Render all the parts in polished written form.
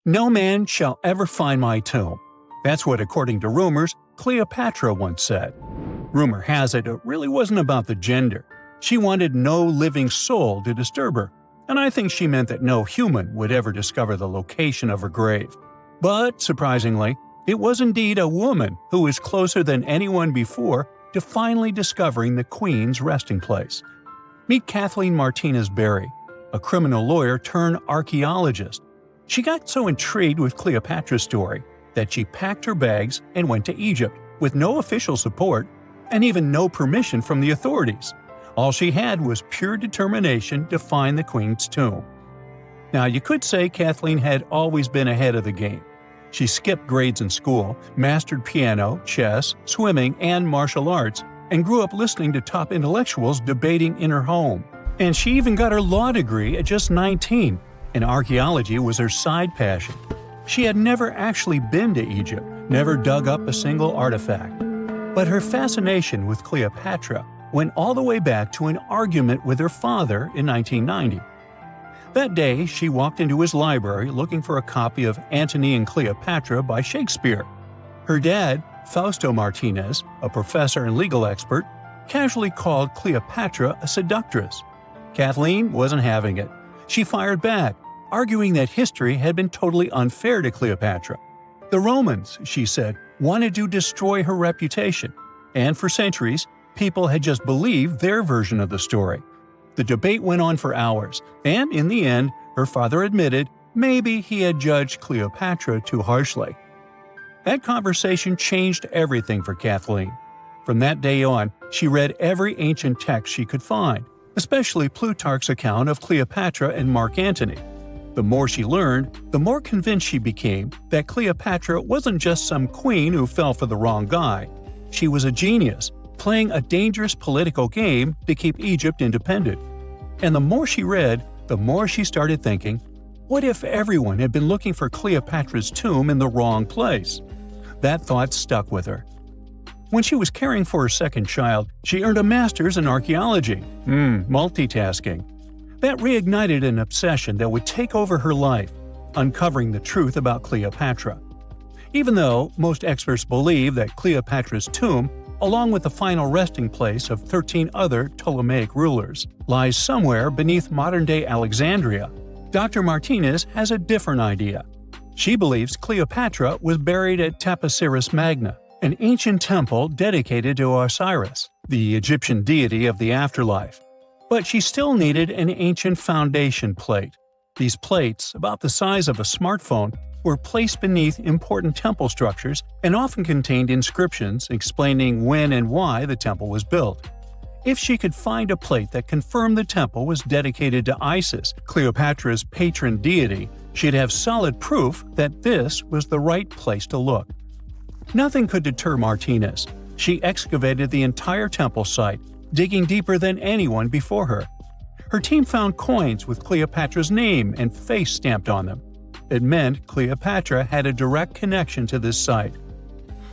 "No man shall ever find my tomb." That's what, according to rumors, Cleopatra once said. Rumor has it really wasn't about the gender. She wanted no living soul to disturb her, and I think she meant that no human would ever discover the location of her grave. But, surprisingly, it was indeed a woman who was closer than anyone before to finally discovering the Queen's resting place. Meet Kathleen Martinez Berry, a criminal lawyer turned archaeologist. She got so intrigued with Cleopatra's story that she packed her bags and went to Egypt with no official support and even no permission from the authorities. All she had was pure determination to find the Queen's tomb. Now, you could say Kathleen had always been ahead of the game. She skipped grades in school, mastered piano, chess, swimming, and martial arts, and grew up listening to top intellectuals debating in her home. And she even got her law degree at just 19, and archaeology was her side passion. She had never actually been to Egypt, never dug up a single artifact. But her fascination with Cleopatra went all the way back to an argument with her father in 1990. That day, she walked into his library looking for a copy of Antony and Cleopatra by Shakespeare. Her dad, Fausto Martinez, a professor and legal expert, casually called Cleopatra a seductress. Kathleen wasn't having it. She fired back, arguing that history had been totally unfair to Cleopatra. The Romans, she said, wanted to destroy her reputation, and for centuries, people had just believed their version of the story. The debate went on for hours, and in the end, her father admitted maybe he had judged Cleopatra too harshly. That conversation changed everything for Kathleen. From that day on, she read every ancient text she could find, especially Plutarch's account of Cleopatra and Mark Antony. The more she learned, the more convinced she became that Cleopatra wasn't just some queen who fell for the wrong guy. She was a genius, playing a dangerous political game to keep Egypt independent. And the more she read, the more she started thinking, what if everyone had been looking for Cleopatra's tomb in the wrong place? That thought stuck with her. When she was caring for her second child, she earned a master's in archaeology. Multitasking. That reignited an obsession that would take over her life, uncovering the truth about Cleopatra. Even though most experts believe that Cleopatra's tomb, along with the final resting place of 13 other Ptolemaic rulers, lies somewhere beneath modern-day Alexandria, Dr. Martinez has a different idea. She believes Cleopatra was buried at Taposiris Magna, an ancient temple dedicated to Osiris, the Egyptian deity of the afterlife. But she still needed an ancient foundation plate. These plates, about the size of a smartphone, were placed beneath important temple structures and often contained inscriptions explaining when and why the temple was built. If she could find a plate that confirmed the temple was dedicated to Isis, Cleopatra's patron deity, she'd have solid proof that this was the right place to look. Nothing could deter Martinez. She excavated the entire temple site, digging deeper than anyone before her. Her team found coins with Cleopatra's name and face stamped on them. It meant Cleopatra had a direct connection to this site.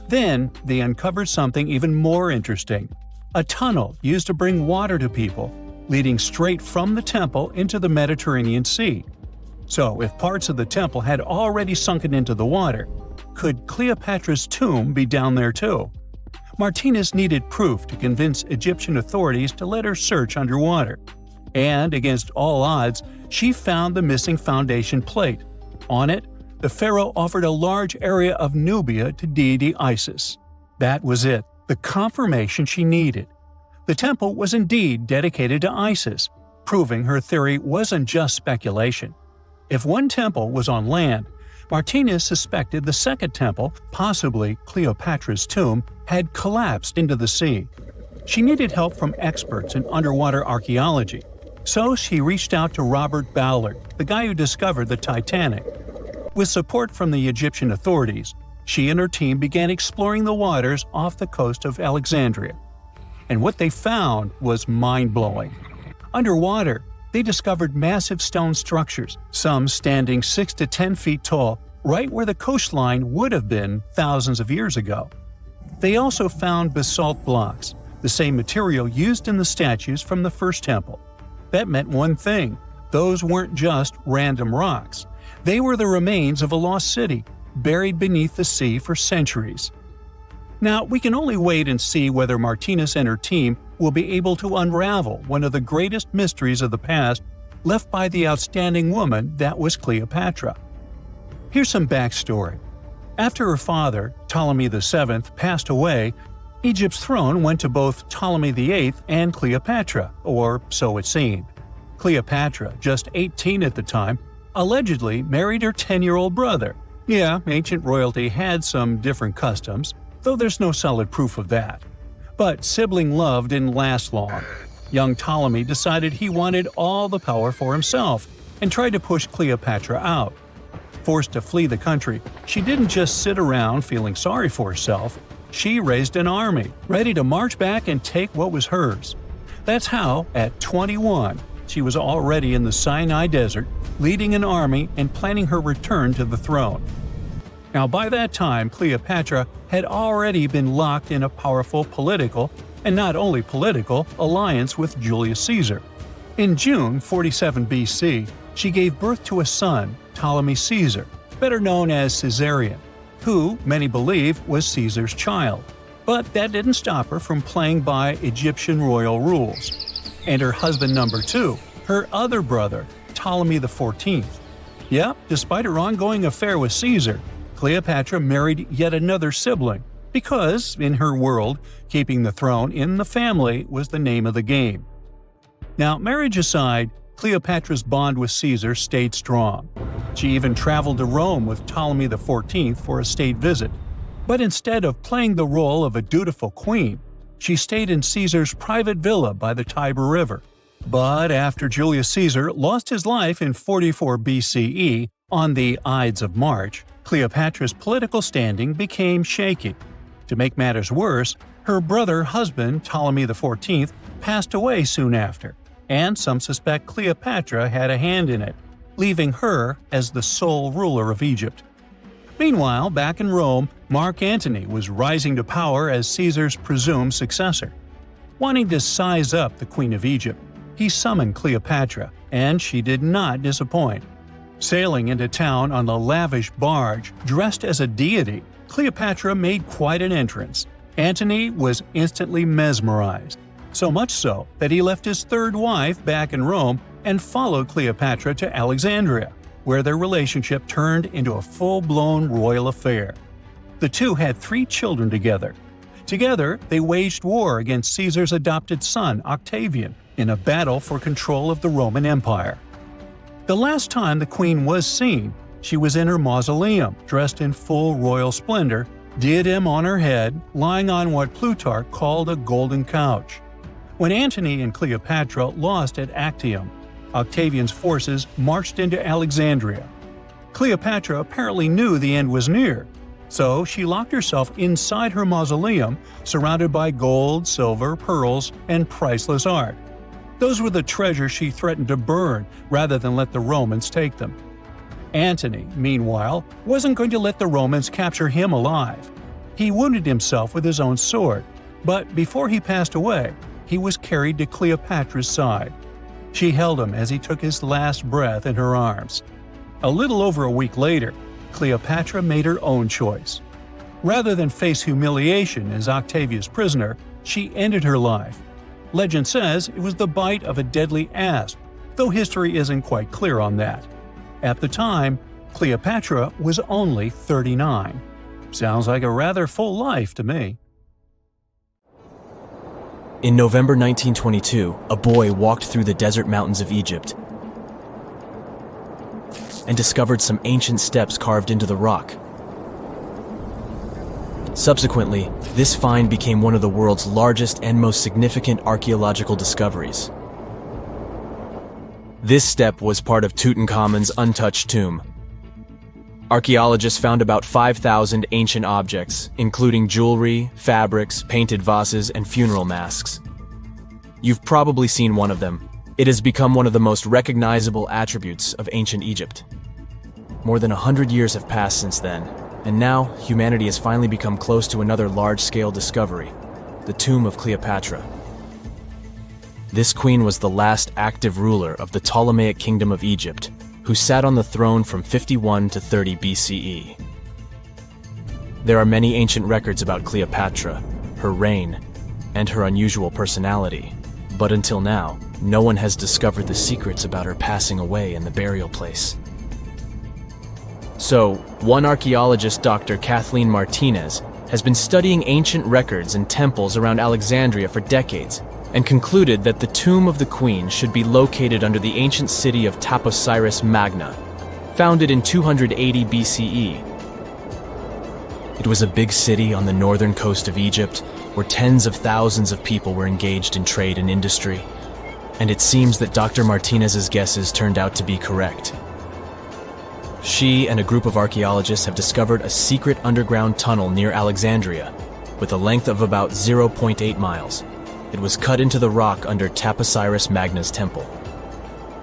Then, they uncovered something even more interesting: a tunnel used to bring water to people, leading straight from the temple into the Mediterranean Sea. So, if parts of the temple had already sunken into the water, could Cleopatra's tomb be down there too? Martinez needed proof to convince Egyptian authorities to let her search underwater. And, against all odds, she found the missing foundation plate. On it, the pharaoh offered a large area of Nubia to deity Isis. That was it, the confirmation she needed. The temple was indeed dedicated to Isis, proving her theory wasn't just speculation. If one temple was on land, Martinez suspected the second temple, possibly Cleopatra's tomb, had collapsed into the sea. She needed help from experts in underwater archaeology, so she reached out to Robert Ballard, the guy who discovered the Titanic. With support from the Egyptian authorities, she and her team began exploring the waters off the coast of Alexandria. And what they found was mind-blowing. Underwater, they discovered massive stone structures, some standing 6 to 10 feet tall, right where the coastline would have been thousands of years ago. They also found basalt blocks, the same material used in the statues from the first temple. That meant one thing: those weren't just random rocks. They were the remains of a lost city, buried beneath the sea for centuries. Now, we can only wait and see whether Martinez and her team will be able to unravel one of the greatest mysteries of the past left by the outstanding woman that was Cleopatra. Here's some backstory. After her father, Ptolemy VII, passed away, Egypt's throne went to both Ptolemy VIII and Cleopatra, or so it seemed. Cleopatra, just 18 at the time, allegedly married her 10-year-old brother. Yeah, ancient royalty had some different customs, though there's no solid proof of that. But sibling love didn't last long. Young Ptolemy decided he wanted all the power for himself and tried to push Cleopatra out. Forced to flee the country, she didn't just sit around feeling sorry for herself. She raised an army, ready to march back and take what was hers. That's how, at 21, she was already in the Sinai Desert, leading an army and planning her return to the throne. Now, by that time, Cleopatra had already been locked in a powerful political, and not only political, alliance with Julius Caesar. In June 47 BC, she gave birth to a son, Ptolemy Caesar, better known as Caesarion, who, many believe, was Caesar's child. But that didn't stop her from playing by Egyptian royal rules. And her husband number 2, her other brother, Ptolemy XIV. Yep, despite her ongoing affair with Caesar, Cleopatra married yet another sibling, because, in her world, keeping the throne in the family was the name of the game. Now, marriage aside, Cleopatra's bond with Caesar stayed strong. She even traveled to Rome with Ptolemy XIV for a state visit. But instead of playing the role of a dutiful queen, she stayed in Caesar's private villa by the Tiber River. But after Julius Caesar lost his life in 44 BCE on the Ides of March, Cleopatra's political standing became shaky. To make matters worse, her brother-husband Ptolemy XIV passed away soon after, and some suspect Cleopatra had a hand in it, leaving her as the sole ruler of Egypt. Meanwhile, back in Rome, Mark Antony was rising to power as Caesar's presumed successor. Wanting to size up the Queen of Egypt, he summoned Cleopatra, and she did not disappoint. Sailing into town on a lavish barge, dressed as a deity, Cleopatra made quite an entrance. Antony was instantly mesmerized, so much so that he left his third wife back in Rome and followed Cleopatra to Alexandria, where their relationship turned into a full-blown royal affair. The two had 3 children together. Together, they waged war against Caesar's adopted son, Octavian, in a battle for control of the Roman Empire. The last time the queen was seen, she was in her mausoleum, dressed in full royal splendor, diadem on her head, lying on what Plutarch called a golden couch. When Antony and Cleopatra lost at Actium, Octavian's forces marched into Alexandria. Cleopatra apparently knew the end was near, so she locked herself inside her mausoleum, surrounded by gold, silver, pearls, and priceless art. Those were the treasures she threatened to burn rather than let the Romans take them. Antony, meanwhile, wasn't going to let the Romans capture him alive. He wounded himself with his own sword, but before he passed away, he was carried to Cleopatra's side. She held him as he took his last breath in her arms. A little over a week later, Cleopatra made her own choice. Rather than face humiliation as Octavia's prisoner, she ended her life. Legend says it was the bite of a deadly asp, though history isn't quite clear on that. At the time, Cleopatra was only 39. Sounds like a rather full life to me. In November 1922, a boy walked through the desert mountains of Egypt and discovered some ancient steps carved into the rock. Subsequently, this find became one of the world's largest and most significant archaeological discoveries. This step was part of Tutankhamun's untouched tomb. Archaeologists found about 5,000 ancient objects, including jewelry, fabrics, painted vases, and funeral masks. You've probably seen one of them. It has become one of the most recognizable attributes of ancient Egypt. More than 100 years have passed since then, and now humanity has finally become close to another large-scale discovery, the tomb of Cleopatra. This queen was the last active ruler of the Ptolemaic Kingdom of Egypt, who sat on the throne from 51 to 30 BCE. There are many ancient records about Cleopatra, her reign, and her unusual personality, but until now, no one has discovered the secrets about her passing away in the burial place. So, one archaeologist, Dr. Kathleen Martinez, has been studying ancient records and temples around Alexandria for decades and concluded that the tomb of the queen should be located under the ancient city of Taposiris Magna, founded in 280 BCE. It was a big city on the northern coast of Egypt where tens of thousands of people were engaged in trade and industry, and it seems that Dr. Martinez's guesses turned out to be correct. She and a group of archaeologists have discovered a secret underground tunnel near Alexandria with a length of about 0.8 miles. It was cut into the rock under Taposiris Magna's temple.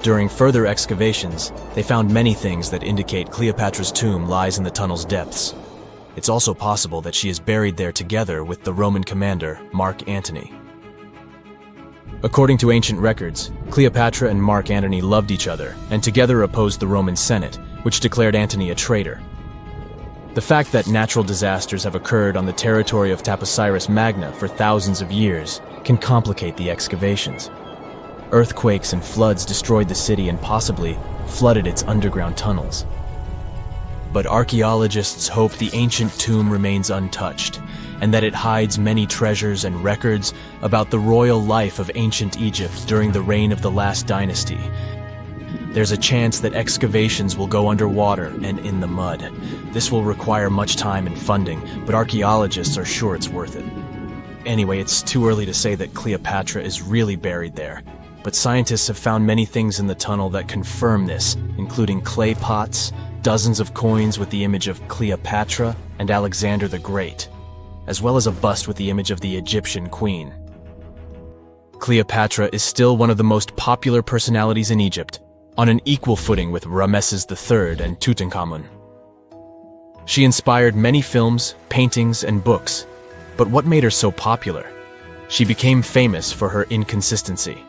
During further excavations, they found many things that indicate Cleopatra's tomb lies in the tunnel's depths. It's also possible that she is buried there together with the Roman commander, Mark Antony. According to ancient records, Cleopatra and Mark Antony loved each other and together opposed the Roman Senate, which declared Antony a traitor. The fact that natural disasters have occurred on the territory of Taposiris Magna for thousands of years can complicate the excavations. Earthquakes and floods destroyed the city and possibly flooded its underground tunnels. But archaeologists hope the ancient tomb remains untouched, and that it hides many treasures and records about the royal life of ancient Egypt during the reign of the last dynasty. There's a chance that excavations will go underwater and in the mud. This will require much time and funding, but archaeologists are sure it's worth it. Anyway, it's too early to say that Cleopatra is really buried there, but scientists have found many things in the tunnel that confirm this, including clay pots, dozens of coins with the image of Cleopatra and Alexander the Great, as well as a bust with the image of the Egyptian queen. Cleopatra is still one of the most popular personalities in Egypt, on an equal footing with Ramesses III and Tutankhamun. She inspired many films, paintings, and books, but what made her so popular? She became famous for her inconsistency.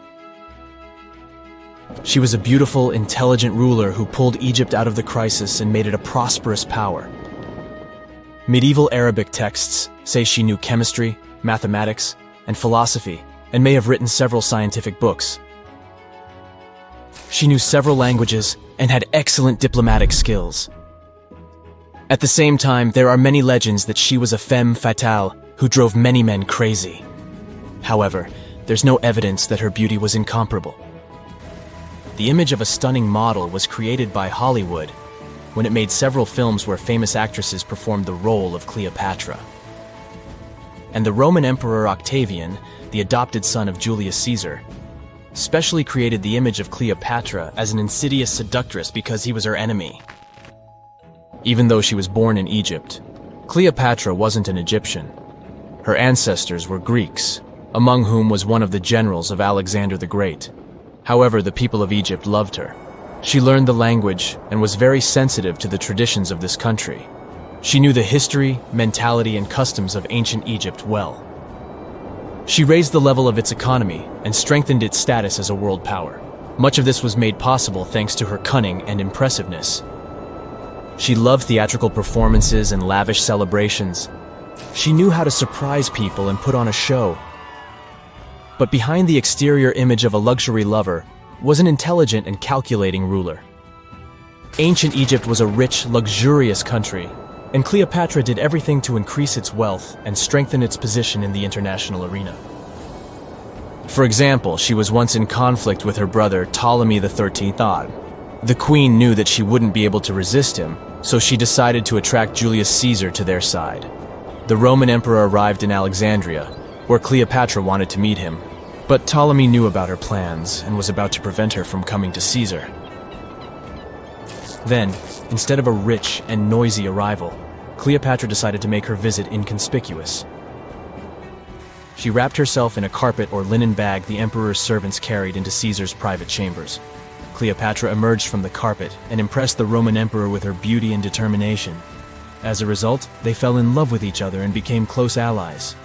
She was a beautiful, intelligent ruler who pulled Egypt out of the crisis and made it a prosperous power. Medieval Arabic texts say she knew chemistry, mathematics, and philosophy, and may have written several scientific books. She knew several languages and had excellent diplomatic skills. At the same time, there are many legends that she was a femme fatale who drove many men crazy. However, there's no evidence that her beauty was incomparable. The image of a stunning model was created by Hollywood when it made several films where famous actresses performed the role of Cleopatra. And the Roman Emperor Octavian, the adopted son of Julius Caesar, specially created the image of Cleopatra as an insidious seductress because he was her enemy. Even though she was born in Egypt, Cleopatra wasn't an Egyptian. Her ancestors were Greeks, among whom was one of the generals of Alexander the Great. However, the people of Egypt loved her. She learned the language and was very sensitive to the traditions of this country. She knew the history, mentality, and customs of ancient Egypt well. She raised the level of its economy and strengthened its status as a world power. Much of this was made possible thanks to her cunning and impressiveness. She loved theatrical performances and lavish celebrations. She knew how to surprise people and put on a show. But behind the exterior image of a luxury lover was an intelligent and calculating ruler. Ancient Egypt was a rich, luxurious country, and Cleopatra did everything to increase its wealth and strengthen its position in the international arena. For example, she was once in conflict with her brother Ptolemy XIII Odd. The queen knew that she wouldn't be able to resist him, so she decided to attract Julius Caesar to their side. The Roman emperor arrived in Alexandria, where Cleopatra wanted to meet him, but Ptolemy knew about her plans and was about to prevent her from coming to Caesar. Then, instead of a rich and noisy arrival, Cleopatra decided to make her visit inconspicuous. She wrapped herself in a carpet or linen bag the emperor's servants carried into Caesar's private chambers. Cleopatra emerged from the carpet and impressed the Roman emperor with her beauty and determination. As a result, they fell in love with each other and became close allies.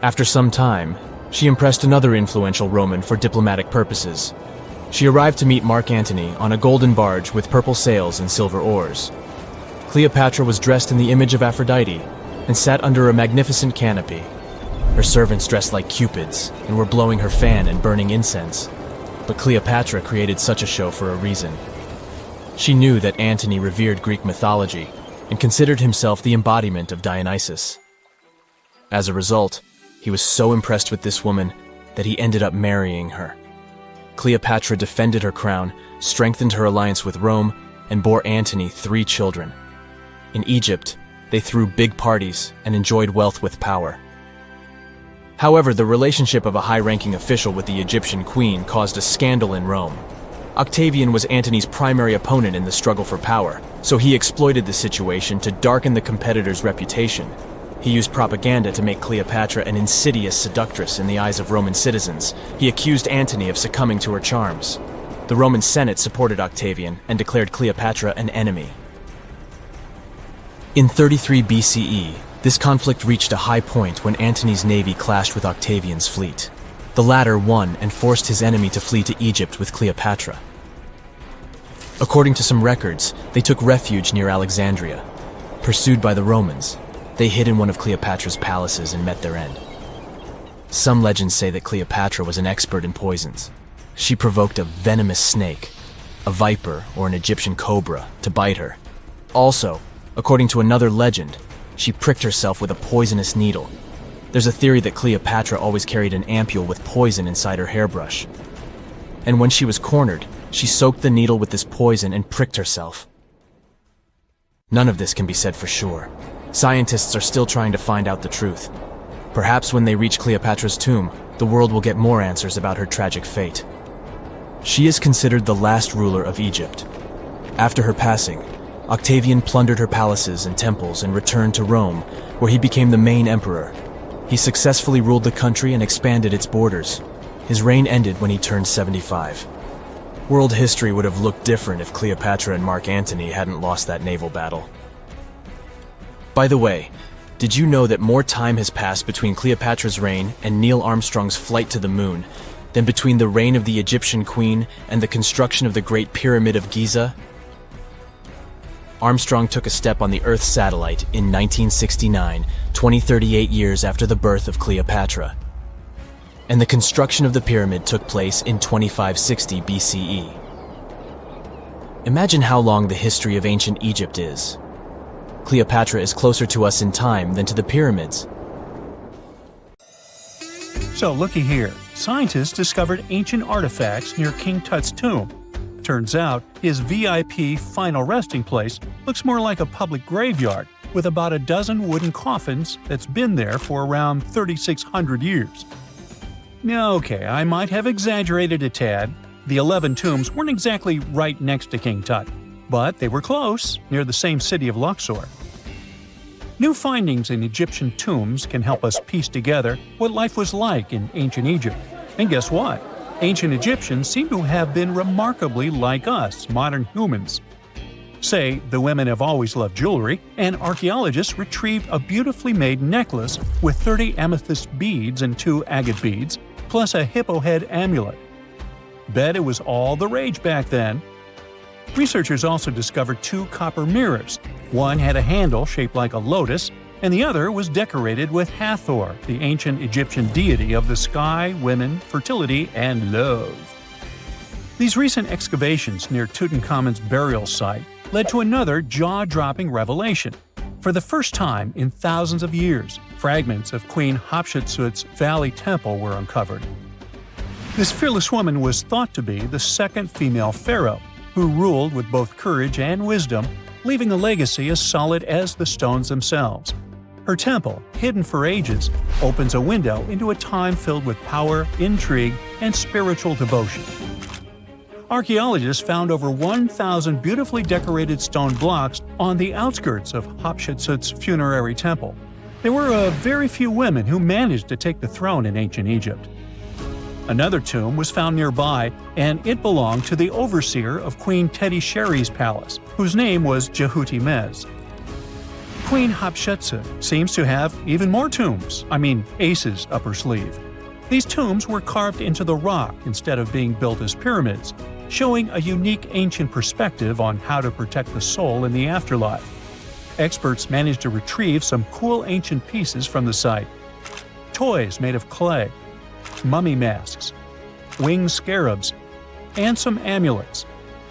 After some time, she impressed another influential Roman for diplomatic purposes. She arrived to meet Mark Antony on a golden barge with purple sails and silver oars. Cleopatra was dressed in the image of Aphrodite and sat under a magnificent canopy. Her servants dressed like cupids and were blowing her fan and burning incense. But Cleopatra created such a show for a reason. She knew that Antony revered Greek mythology and considered himself the embodiment of Dionysus. As a result, he was so impressed with this woman that he ended up marrying her. Cleopatra defended her crown, strengthened her alliance with Rome, and bore Antony 3 children. In Egypt, they threw big parties and enjoyed wealth with power. However, the relationship of a high-ranking official with the Egyptian queen caused a scandal in Rome. Octavian was Antony's primary opponent in the struggle for power, so he exploited the situation to darken the competitor's reputation. He used propaganda to make Cleopatra an insidious seductress in the eyes of Roman citizens. He accused Antony of succumbing to her charms. The Roman Senate supported Octavian and declared Cleopatra an enemy. In 33 BCE, this conflict reached a high point when Antony's navy clashed with Octavian's fleet. The latter won and forced his enemy to flee to Egypt with Cleopatra. According to some records, they took refuge near Alexandria. Pursued by the Romans, they hid in one of Cleopatra's palaces and met their end. Some legends say that Cleopatra was an expert in poisons. She provoked a venomous snake, a viper or an Egyptian cobra, to bite her. Also, according to another legend, she pricked herself with a poisonous needle. There's a theory that Cleopatra always carried an ampule with poison inside her hairbrush. And when she was cornered, she soaked the needle with this poison and pricked herself. None of this can be said for sure. Scientists are still trying to find out the truth. Perhaps when they reach Cleopatra's tomb, the world will get more answers about her tragic fate. She is considered the last ruler of Egypt. After her passing, Octavian plundered her palaces and temples and returned to Rome, where he became the main emperor. He successfully ruled the country and expanded its borders. His reign ended when he turned 75. World history would have looked different if Cleopatra and Mark Antony hadn't lost that naval battle. By the way, did you know that more time has passed between Cleopatra's reign and Neil Armstrong's flight to the moon than between the reign of the Egyptian queen and the construction of the Great Pyramid of Giza? Armstrong took a step on the Earth satellite in 1969, 38 years after the birth of Cleopatra. And the construction of the pyramid took place in 2560 BCE. Imagine how long the history of ancient Egypt is. Cleopatra is closer to us in time than to the pyramids. So looky here, scientists discovered ancient artifacts near King Tut's tomb. Turns out, his VIP final resting place looks more like a public graveyard with about a dozen wooden coffins that's been there for around 3,600 years. Now, okay, I might have exaggerated a tad. The 11 tombs weren't exactly right next to King Tut, but they were close, near the same city of Luxor. New findings in Egyptian tombs can help us piece together what life was like in ancient Egypt. And guess what? Ancient Egyptians seem to have been remarkably like us, modern humans. Say, the women have always loved jewelry, and archaeologists retrieved a beautifully made necklace with 30 amethyst beads and 2 agate beads, plus a hippo head amulet. Bet it was all the rage back then. Researchers also discovered 2 copper mirrors. One had a handle shaped like a lotus, and the other was decorated with Hathor, the ancient Egyptian deity of the sky, women, fertility, and love. These recent excavations near Tutankhamun's burial site led to another jaw-dropping revelation. For the first time in thousands of years, fragments of Queen Hatshepsut's Valley Temple were uncovered. This fearless woman was thought to be the second female pharaoh, who ruled with both courage and wisdom, leaving a legacy as solid as the stones themselves. Her temple, hidden for ages, opens a window into a time filled with power, intrigue, and spiritual devotion. Archaeologists found over 1,000 beautifully decorated stone blocks on the outskirts of Hatshepsut's funerary temple. There were very few women who managed to take the throne in ancient Egypt. Another tomb was found nearby, and it belonged to the overseer of Queen Teti Sheri's palace, whose name was Jehuti-Mez. Queen Hatshepsut seems to have even more tombs, aces up her sleeve. These tombs were carved into the rock instead of being built as pyramids, showing a unique ancient perspective on how to protect the soul in the afterlife. Experts managed to retrieve some cool ancient pieces from the site. Toys made of clay, mummy masks, winged scarabs, and some amulets.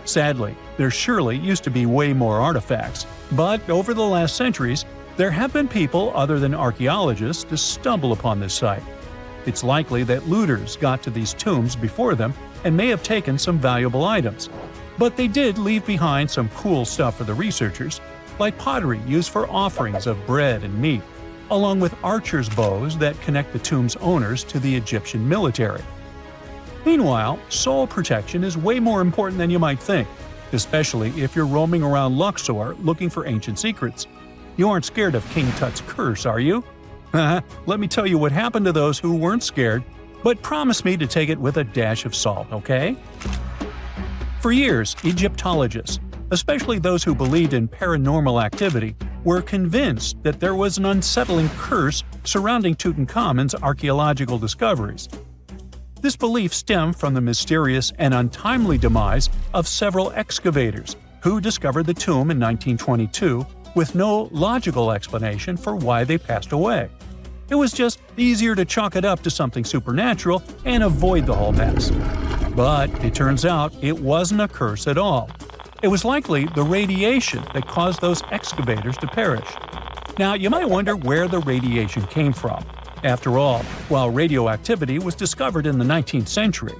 Sadly, there surely used to be way more artifacts, but over the last centuries, there have been people other than archaeologists to stumble upon this site. It's likely that looters got to these tombs before them and may have taken some valuable items. But they did leave behind some cool stuff for the researchers, like pottery used for offerings of bread and meat, along with archers' bows that connect the tomb's owners to the Egyptian military. Meanwhile, soul protection is way more important than you might think, especially if you're roaming around Luxor looking for ancient secrets. You aren't scared of King Tut's curse, are you? Let me tell you what happened to those who weren't scared, but promise me to take it with a dash of salt, okay? For years, Egyptologists, especially those who believed in paranormal activity, were convinced that there was an unsettling curse surrounding Tutankhamun's archaeological discoveries. This belief stemmed from the mysterious and untimely demise of several excavators who discovered the tomb in 1922 with no logical explanation for why they passed away. It was just easier to chalk it up to something supernatural and avoid the whole mess. But it turns out it wasn't a curse at all. It was likely the radiation that caused those excavators to perish. Now, you might wonder where the radiation came from. After all, while radioactivity was discovered in the 19th century,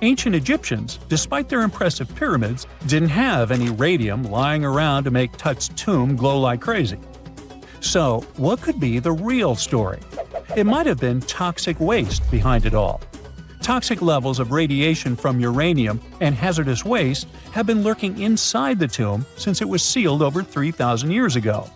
ancient Egyptians, despite their impressive pyramids, didn't have any radium lying around to make Tut's tomb glow like crazy. So, what could be the real story? It might have been toxic waste behind it all. Toxic levels of radiation from uranium and hazardous waste have been lurking inside the tomb since it was sealed over 3,000 years ago.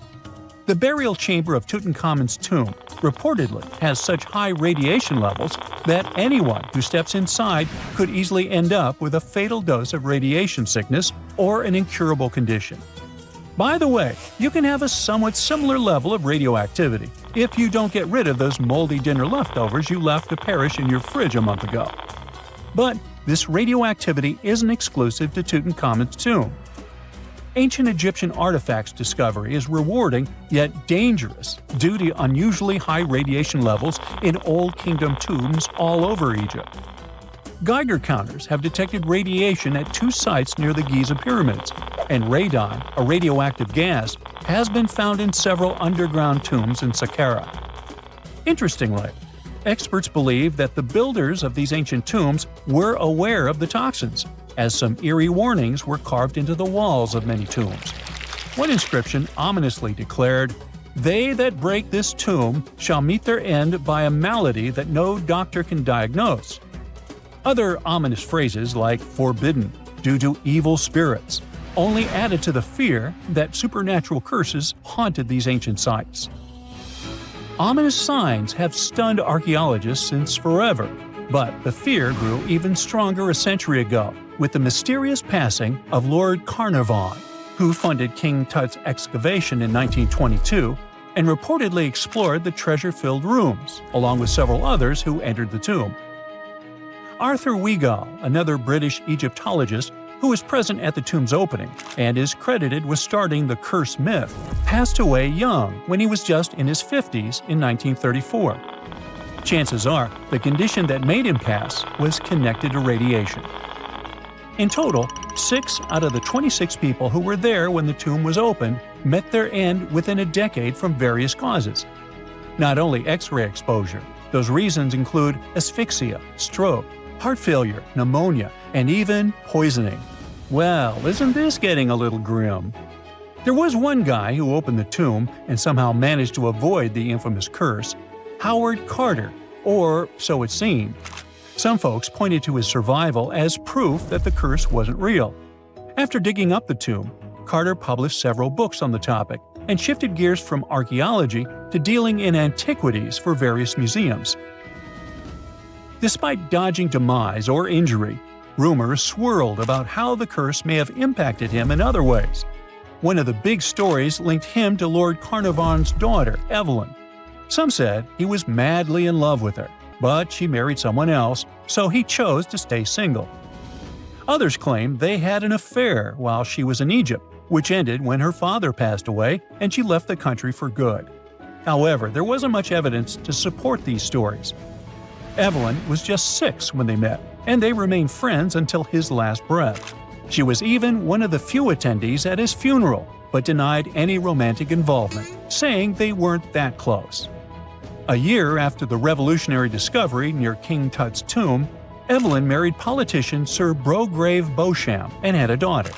The burial chamber of Tutankhamun's tomb reportedly has such high radiation levels that anyone who steps inside could easily end up with a fatal dose of radiation sickness or an incurable condition. By the way, you can have a somewhat similar level of radioactivity if you don't get rid of those moldy dinner leftovers you left to perish in your fridge a month ago. But this radioactivity isn't exclusive to Tutankhamun's tomb. Ancient Egyptian artifacts discovery is rewarding yet dangerous due to unusually high radiation levels in Old Kingdom tombs all over Egypt. Geiger counters have detected radiation at 2 sites near the Giza pyramids, and radon, a radioactive gas, has been found in several underground tombs in Saqqara. Interestingly, experts believe that the builders of these ancient tombs were aware of the toxins, as some eerie warnings were carved into the walls of many tombs. One inscription ominously declared, "They that break this tomb shall meet their end by a malady that no doctor can diagnose." Other ominous phrases like "forbidden," "due to evil spirits," only added to the fear that supernatural curses haunted these ancient sites. Ominous signs have stunned archaeologists since forever, but the fear grew even stronger a century ago with the mysterious passing of Lord Carnarvon, who funded King Tut's excavation in 1922 and reportedly explored the treasure-filled rooms, along with several others who entered the tomb. Arthur Weigall, another British Egyptologist who was present at the tomb's opening and is credited with starting the curse myth, passed away young when he was just in his 50s in 1934. Chances are the condition that made him pass was connected to radiation. In total, 6 out of the 26 people who were there when the tomb was opened met their end within a decade from various causes. Not only X-ray exposure, those reasons include asphyxia, stroke, heart failure, pneumonia, and even poisoning. Well, isn't this getting a little grim? There was one guy who opened the tomb and somehow managed to avoid the infamous curse, Howard Carter, or so it seemed. Some folks pointed to his survival as proof that the curse wasn't real. After digging up the tomb, Carter published several books on the topic and shifted gears from archaeology to dealing in antiquities for various museums. Despite dodging demise or injury, rumors swirled about how the curse may have impacted him in other ways. One of the big stories linked him to Lord Carnarvon's daughter, Evelyn. Some said he was madly in love with her, but she married someone else, so he chose to stay single. Others claim they had an affair while she was in Egypt, which ended when her father passed away and she left the country for good. However, there wasn't much evidence to support these stories. Evelyn was just 6 when they met, and they remained friends until his last breath. She was even one of the few attendees at his funeral, but denied any romantic involvement, saying they weren't that close. A year after the revolutionary discovery near King Tut's tomb, Evelyn married politician Sir Brograve Beauchamp and had a daughter.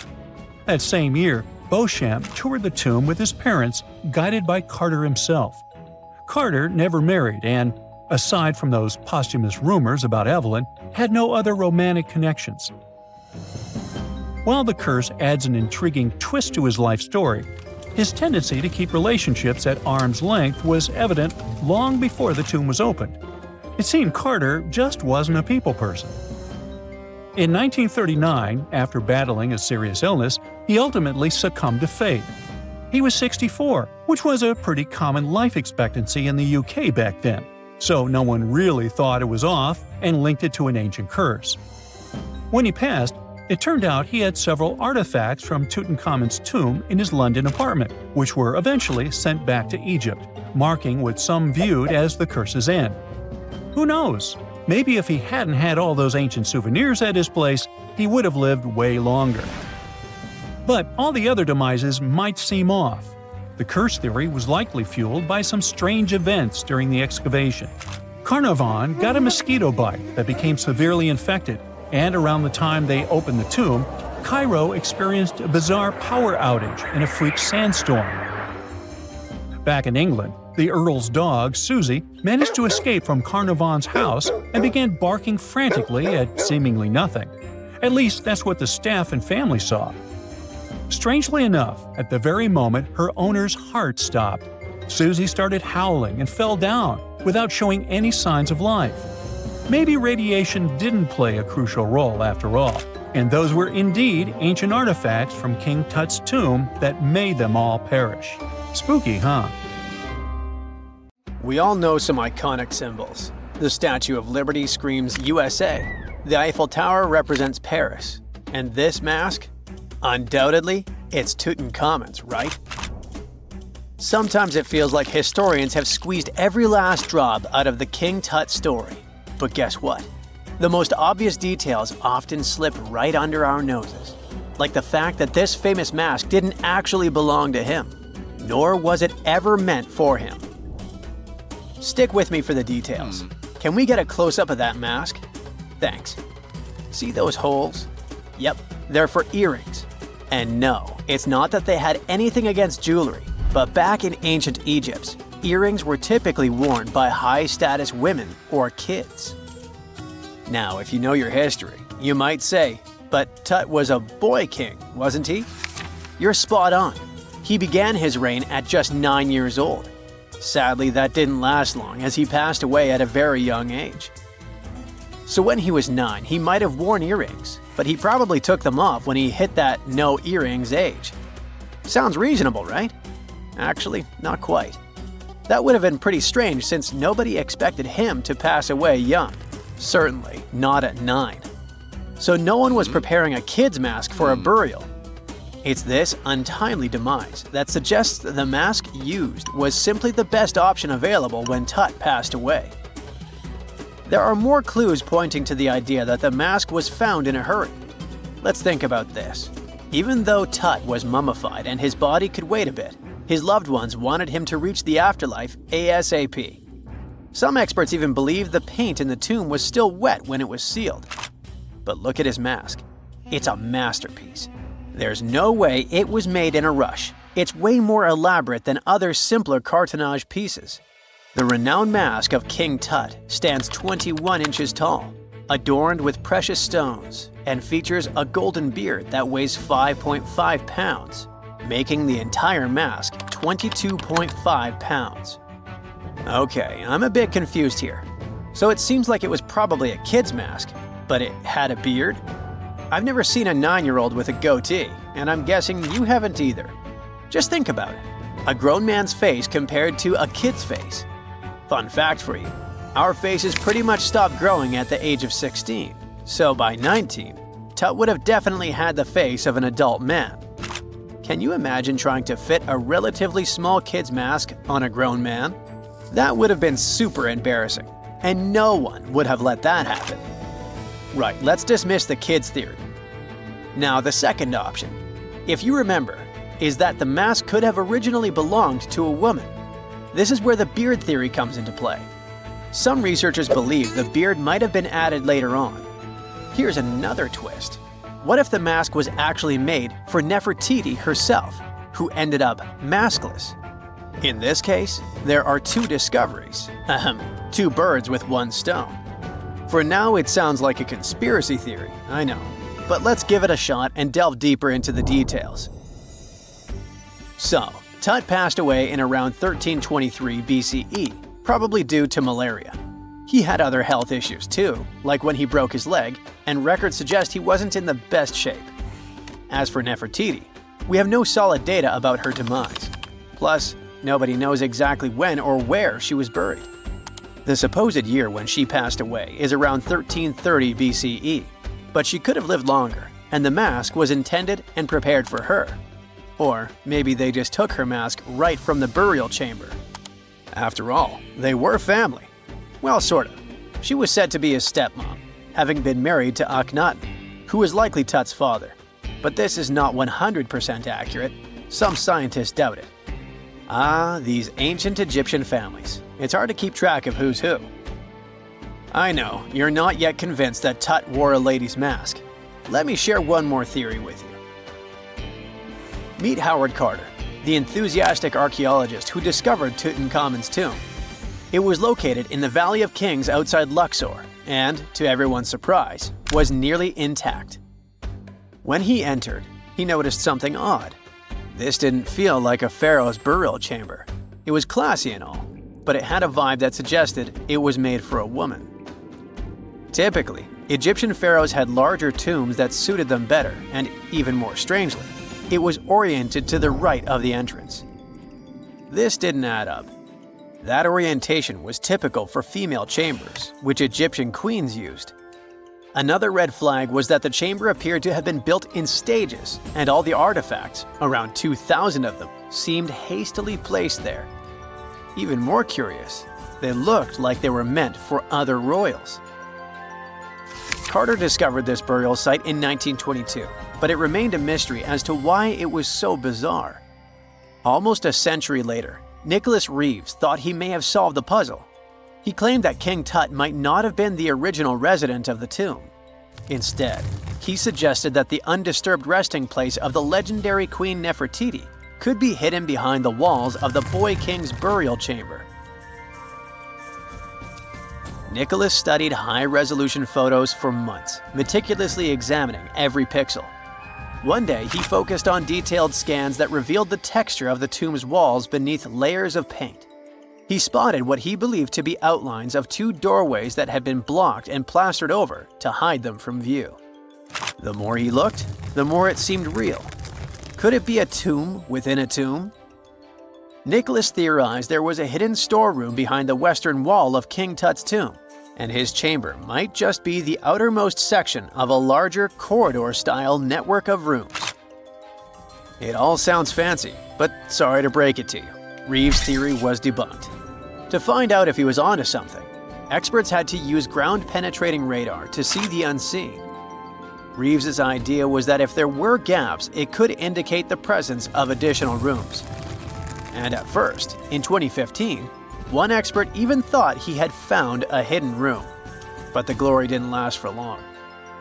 That same year, Beauchamp toured the tomb with his parents, guided by Carter himself. Carter never married and, aside from those posthumous rumors about Evelyn, had no other romantic connections. While the curse adds an intriguing twist to his life story, his tendency to keep relationships at arm's length was evident long before the tomb was opened. It seemed Carter just wasn't a people person. In 1939, after battling a serious illness, he ultimately succumbed to fate. He was 64, which was a pretty common life expectancy in the UK back then, so no one really thought it was off and linked it to an ancient curse. When he passed, it turned out he had several artifacts from Tutankhamun's tomb in his London apartment, which were eventually sent back to Egypt, marking what some viewed as the curse's end. Who knows? Maybe if he hadn't had all those ancient souvenirs at his place, he would have lived way longer. But all the other demises might seem off. The curse theory was likely fueled by some strange events during the excavation. Carnarvon got a mosquito bite that became severely infected, and around the time they opened the tomb, Cairo experienced a bizarre power outage and a freak sandstorm. Back in England, the Earl's dog, Susie, managed to escape from Carnarvon's house and began barking frantically at seemingly nothing. At least that's what the staff and family saw. Strangely enough, at the very moment her owner's heart stopped, Susie started howling and fell down without showing any signs of life. Maybe radiation didn't play a crucial role after all, and those were indeed ancient artifacts from King Tut's tomb that made them all perish. Spooky, huh? We all know some iconic symbols. The Statue of Liberty screams USA. The Eiffel Tower represents Paris. And this mask? Undoubtedly, it's Tutankhamun's, right? Sometimes it feels like historians have squeezed every last drop out of the King Tut story. But guess what? The most obvious details often slip right under our noses. Like the fact that this famous mask didn't actually belong to him, nor was it ever meant for him. Stick with me for the details. Can we get a close-up of that mask? Thanks. See those holes? Yep, they're for earrings. And no, it's not that they had anything against jewelry, but back in ancient Egypt, earrings were typically worn by high-status women or kids. Now, if you know your history, you might say, but Tut was a boy king, wasn't he? You're spot on. He began his reign at just 9 years old. Sadly, that didn't last long as he passed away at a very young age. So when he was 9, he might have worn earrings, but he probably took them off when he hit that no earrings age. Sounds reasonable, right? Actually, not quite. That would have been pretty strange since nobody expected him to pass away young. Certainly not at 9. So no one was preparing a kid's mask for a burial. It's this untimely demise that suggests the mask used was simply the best option available when Tut passed away. There are more clues pointing to the idea that the mask was found in a hurry. Let's think about this. Even though Tut was mummified and his body could wait a bit, his loved ones wanted him to reach the afterlife ASAP. Some experts even believe the paint in the tomb was still wet when it was sealed. But look at his mask. It's a masterpiece. There's no way it was made in a rush. It's way more elaborate than other simpler cartonnage pieces. The renowned mask of King Tut stands 21 inches tall, adorned with precious stones, and features a golden beard that weighs 5.5 pounds, making the entire mask 22.5 pounds. Okay, I'm a bit confused here. So it seems like it was probably a kid's mask, but it had a beard? I've never seen a 9-year-old with a goatee, and I'm guessing you haven't either. Just think about it. A grown man's face compared to a kid's face. Fun fact for you, Our faces pretty much stopped growing at the age of 16, so by 19, Tut would have definitely had the face of an adult man. Can you imagine trying to fit a relatively small kid's mask on a grown man? That would have been super embarrassing, and no one would have let that happen. Right, let's dismiss the kid's theory. Now, the second option, if you remember, is that the mask could have originally belonged to a woman. This is where the beard theory comes into play. Some researchers believe the beard might have been added later on. Here's another twist. What if the mask was actually made for Nefertiti herself, who ended up maskless? In this case, there are two discoveries. Two birds with one stone. For now, it sounds like a conspiracy theory, I know. But let's give it a shot and delve deeper into the details. So, Tut passed away in around 1323 BCE, probably due to malaria. He had other health issues too, like when he broke his leg, and records suggest he wasn't in the best shape. As for Nefertiti, we have no solid data about her demise. Plus, nobody knows exactly when or where she was buried. The supposed year when she passed away is around 1330 BCE, but she could have lived longer, and the mask was intended and prepared for her. Or maybe they just took her mask right from the burial chamber. After all, they were family. Well, sort of. She was said to be his stepmom, having been married to Akhenaten, who was likely Tut's father. But this is not 100% accurate. Some scientists doubt it. Ah, these ancient Egyptian families. It's hard to keep track of who's who. I know, you're not yet convinced that Tut wore a lady's mask. Let me share one more theory with you. Meet Howard Carter, the enthusiastic archaeologist who discovered Tutankhamun's tomb. It was located in the Valley of Kings outside Luxor and, to everyone's surprise, was nearly intact. When he entered, he noticed something odd. This didn't feel like a pharaoh's burial chamber. It was classy and all, but it had a vibe that suggested it was made for a woman. Typically, Egyptian pharaohs had larger tombs that suited them better, and even more strangely, it was oriented to the right of the entrance. This didn't add up. That orientation was typical for female chambers, which Egyptian queens used. Another red flag was that the chamber appeared to have been built in stages, and all the artifacts, around 2,000 of them, seemed hastily placed there. Even more curious, they looked like they were meant for other royals. Carter discovered this burial site in 1922, but it remained a mystery as to why it was so bizarre. Almost a century later, Nicholas Reeves thought he may have solved the puzzle. He claimed that King Tut might not have been the original resident of the tomb. Instead, he suggested that the undisturbed resting place of the legendary Queen Nefertiti could be hidden behind the walls of the boy king's burial chamber. Nicholas studied high-resolution photos for months, meticulously examining every pixel. One day, he focused on detailed scans that revealed the texture of the tomb's walls beneath layers of paint. He spotted what he believed to be outlines of two doorways that had been blocked and plastered over to hide them from view. The more he looked, the more it seemed real. Could it be a tomb within a tomb? Nicholas theorized there was a hidden storeroom behind the western wall of King Tut's tomb, and his chamber might just be the outermost section of a larger corridor-style network of rooms. It all sounds fancy, but sorry to break it to you, Reeves' theory was debunked. To find out if he was onto something, experts had to use ground-penetrating radar to see the unseen. Reeves' idea was that if there were gaps, it could indicate the presence of additional rooms. And at first, in 2015, one expert even thought he had found a hidden room. But the glory didn't last for long.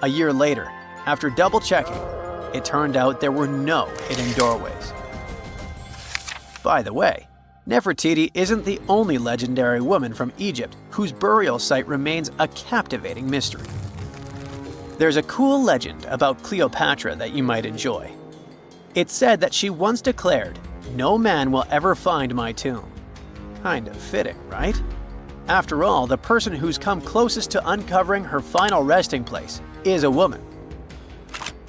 A year later, after double-checking, it turned out there were no hidden doorways. By the way, Nefertiti isn't the only legendary woman from Egypt whose burial site remains a captivating mystery. There's a cool legend about Cleopatra that you might enjoy. It's said that she once declared, "No man will ever find my tomb." Kind of fitting, right? After all, the person who's come closest to uncovering her final resting place is a woman.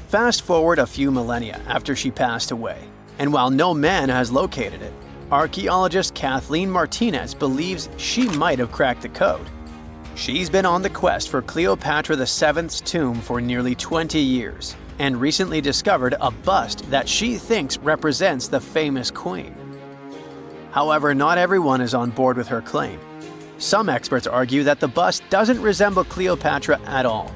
Fast forward a few millennia after she passed away, and while no man has located it, archaeologist Kathleen Martinez believes she might have cracked the code. She's been on the quest for Cleopatra VII's tomb for nearly 20 years and recently discovered a bust that she thinks represents the famous queen. However, not everyone is on board with her claim. Some experts argue that the bust doesn't resemble Cleopatra at all.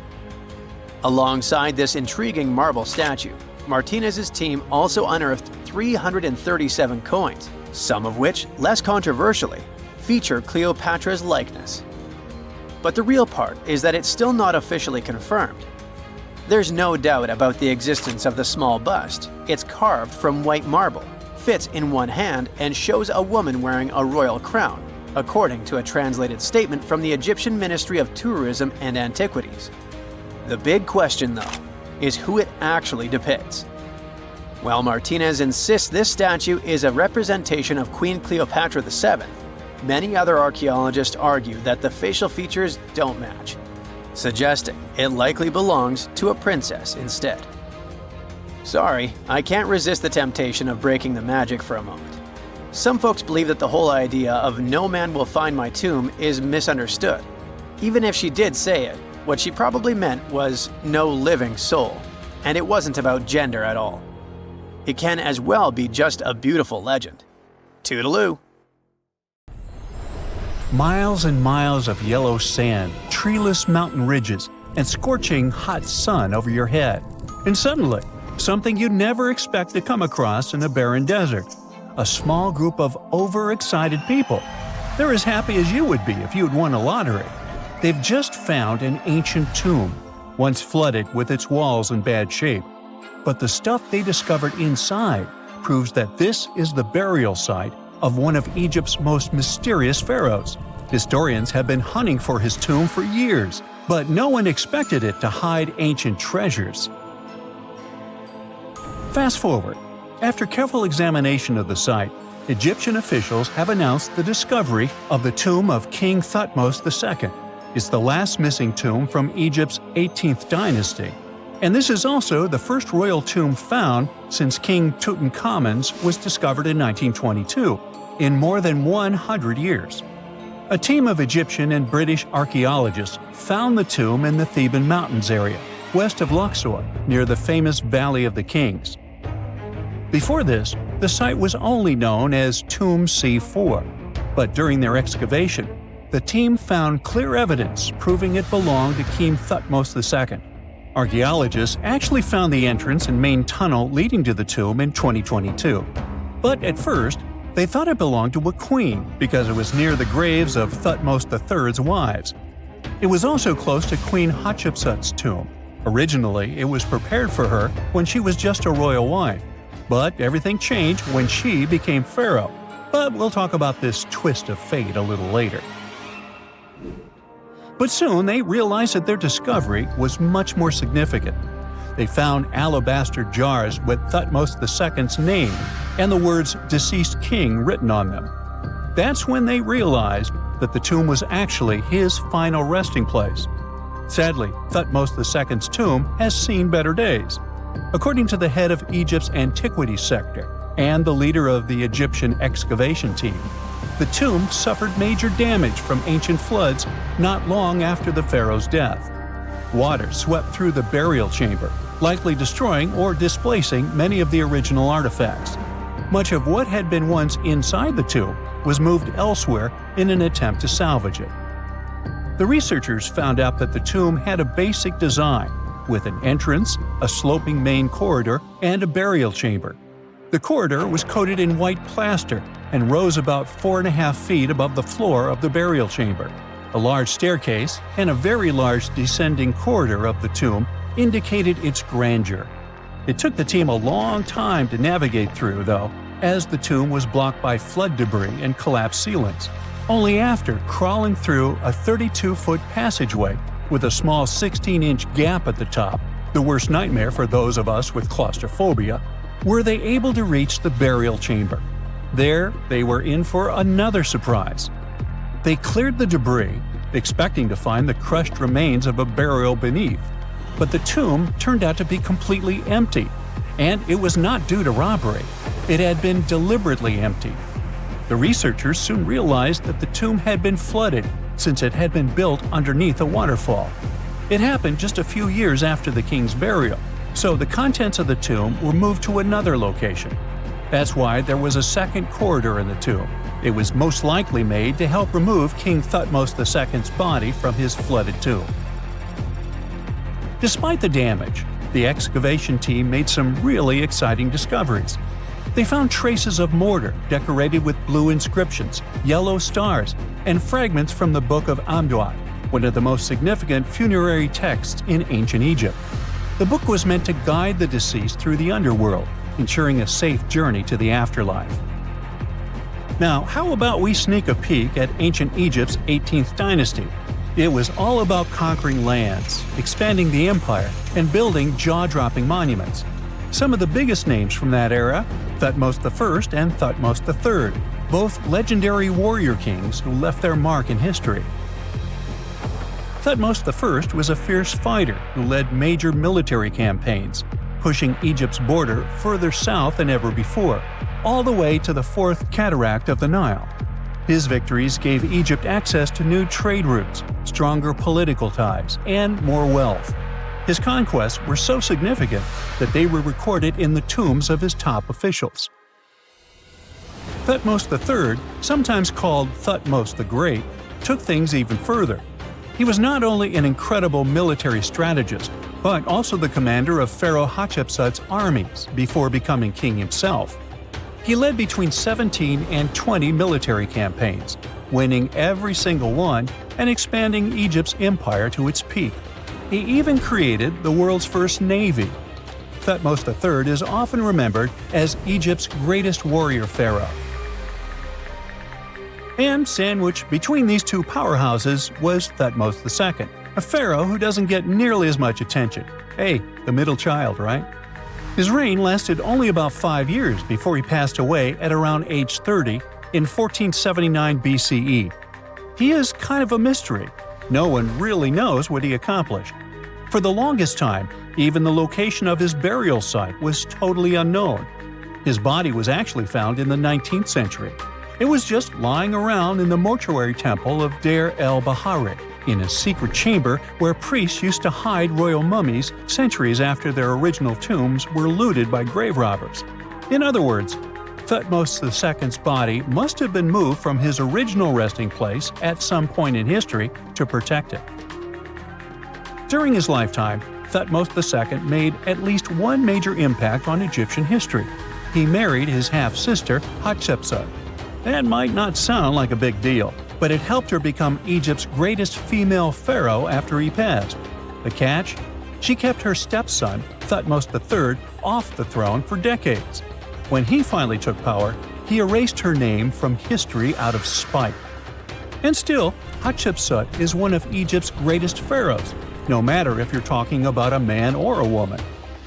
Alongside this intriguing marble statue, Martinez's team also unearthed 337 coins, some of which, less controversially, feature Cleopatra's likeness. But the real part is that it's still not officially confirmed. There's no doubt about the existence of the small bust. It's carved from white marble, fits in one hand, and shows a woman wearing a royal crown, according to a translated statement from the Egyptian Ministry of Tourism and Antiquities. The big question, though, is who it actually depicts. While Martinez insists this statue is a representation of Queen Cleopatra VII, many other archaeologists argue that the facial features don't match, suggesting it likely belongs to a princess instead. Sorry, I can't resist the temptation of breaking the magic for a moment. Some folks believe that the whole idea of "no man will find my tomb" is misunderstood. Even if she did say it, what she probably meant was "no living soul," and it wasn't about gender at all. It can as well be just a beautiful legend. Toodaloo! Miles and miles of yellow sand, treeless mountain ridges, and scorching hot sun over your head. And suddenly, something you'd never expect to come across in a barren desert. A small group of overexcited people. They're as happy as you would be if you'd won a lottery. They've just found an ancient tomb, once flooded with its walls in bad shape. But the stuff they discovered inside proves that this is the burial site of one of Egypt's most mysterious pharaohs. Historians have been hunting for his tomb for years, but no one expected it to hide ancient treasures. Fast forward. After careful examination of the site, Egyptian officials have announced the discovery of the tomb of King Thutmose II. It's the last missing tomb from Egypt's 18th dynasty. And this is also the first royal tomb found since King Tutankhamun's was discovered in 1922, in more than 100 years. A team of Egyptian and British archaeologists found the tomb in the Theban Mountains area, west of Luxor, near the famous Valley of the Kings. Before this, the site was only known as Tomb C4, but during their excavation, the team found clear evidence proving it belonged to King Thutmose II. Archaeologists actually found the entrance and main tunnel leading to the tomb in 2022. But at first, they thought it belonged to a queen because it was near the graves of Thutmose III's wives. It was also close to Queen Hatshepsut's tomb. Originally, it was prepared for her when she was just a royal wife. But everything changed when she became pharaoh. But we'll talk about this twist of fate a little later. But soon they realized that their discovery was much more significant. They found alabaster jars with Thutmose II's name and the words "deceased king" written on them. That's when they realized that the tomb was actually his final resting place. Sadly, Thutmose II's tomb has seen better days. According to the head of Egypt's antiquities sector and the leader of the Egyptian excavation team, the tomb suffered major damage from ancient floods not long after the pharaoh's death. Water swept through the burial chamber, likely destroying or displacing many of the original artifacts. Much of what had been once inside the tomb was moved elsewhere in an attempt to salvage it. The researchers found out that the tomb had a basic design, with an entrance, a sloping main corridor, and a burial chamber. The corridor was coated in white plaster and rose about 4.5 feet above the floor of the burial chamber. A large staircase and a very large descending corridor of the tomb indicated its grandeur. It took the team a long time to navigate through, though, as the tomb was blocked by flood debris and collapsed ceilings. Only after crawling through a 32-foot passageway with a small 16-inch gap at the top, the worst nightmare for those of us with claustrophobia, were they able to reach the burial chamber. There, they were in for another surprise. They cleared the debris, expecting to find the crushed remains of a burial beneath. But the tomb turned out to be completely empty, and it was not due to robbery. It had been deliberately emptied. The researchers soon realized that the tomb had been flooded since it had been built underneath a waterfall. It happened just a few years after the king's burial, so the contents of the tomb were moved to another location. That's why there was a second corridor in the tomb. It was most likely made to help remove King Thutmose II's body from his flooded tomb. Despite the damage, the excavation team made some really exciting discoveries. They found traces of mortar decorated with blue inscriptions, yellow stars, and fragments from the Book of Amduat, one of the most significant funerary texts in ancient Egypt. The book was meant to guide the deceased through the underworld, ensuring a safe journey to the afterlife. Now, how about we sneak a peek at ancient Egypt's 18th dynasty? It was all about conquering lands, expanding the empire, and building jaw-dropping monuments. Some of the biggest names from that era, Thutmose I and Thutmose III, both legendary warrior kings who left their mark in history. Thutmose I was a fierce fighter who led major military campaigns, pushing Egypt's border further south than ever before, all the way to the fourth cataract of the Nile. His victories gave Egypt access to new trade routes, stronger political ties, and more wealth. His conquests were so significant that they were recorded in the tombs of his top officials. Thutmose III, sometimes called Thutmose the Great, took things even further. He was not only an incredible military strategist, but also the commander of Pharaoh Hatshepsut's armies before becoming king himself. He led between 17 and 20 military campaigns, winning every single one and expanding Egypt's empire to its peak. He even created the world's first navy. Thutmose III is often remembered as Egypt's greatest warrior pharaoh. And sandwiched between these two powerhouses was Thutmose II, a pharaoh who doesn't get nearly as much attention. Hey, the middle child, right? His reign lasted only about 5 years before he passed away at around age 30 in 1479 BCE. He is kind of a mystery. No one really knows what he accomplished. For the longest time, even the location of his burial site was totally unknown. His body was actually found in the 19th century. It was just lying around in the mortuary temple of Deir el-Bahari, in a secret chamber where priests used to hide royal mummies centuries after their original tombs were looted by grave robbers. In other words, Thutmose II's body must have been moved from his original resting place at some point in history to protect it. During his lifetime, Thutmose II made at least one major impact on Egyptian history. He married his half-sister Hatshepsut. That might not sound like a big deal, but it helped her become Egypt's greatest female pharaoh after he passed. The catch? She kept her stepson, Thutmose III, off the throne for decades. When he finally took power, he erased her name from history out of spite. And still, Hatshepsut is one of Egypt's greatest pharaohs, no matter if you're talking about a man or a woman.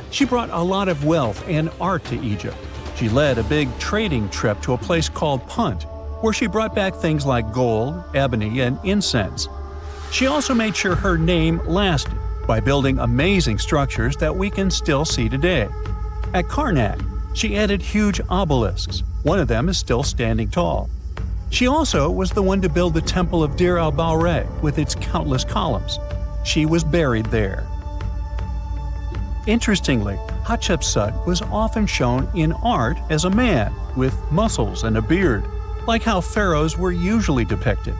She brought a lot of wealth and art to Egypt. She led a big trading trip to a place called Punt, where she brought back things like gold, ebony, and incense. She also made sure her name lasted by building amazing structures that we can still see today. At Karnak, she added huge obelisks. One of them is still standing tall. She also was the one to build the Temple of Deir el-Bahari with its countless columns. She was buried there. Interestingly, Hatshepsut was often shown in art as a man with muscles and a beard, like how pharaohs were usually depicted.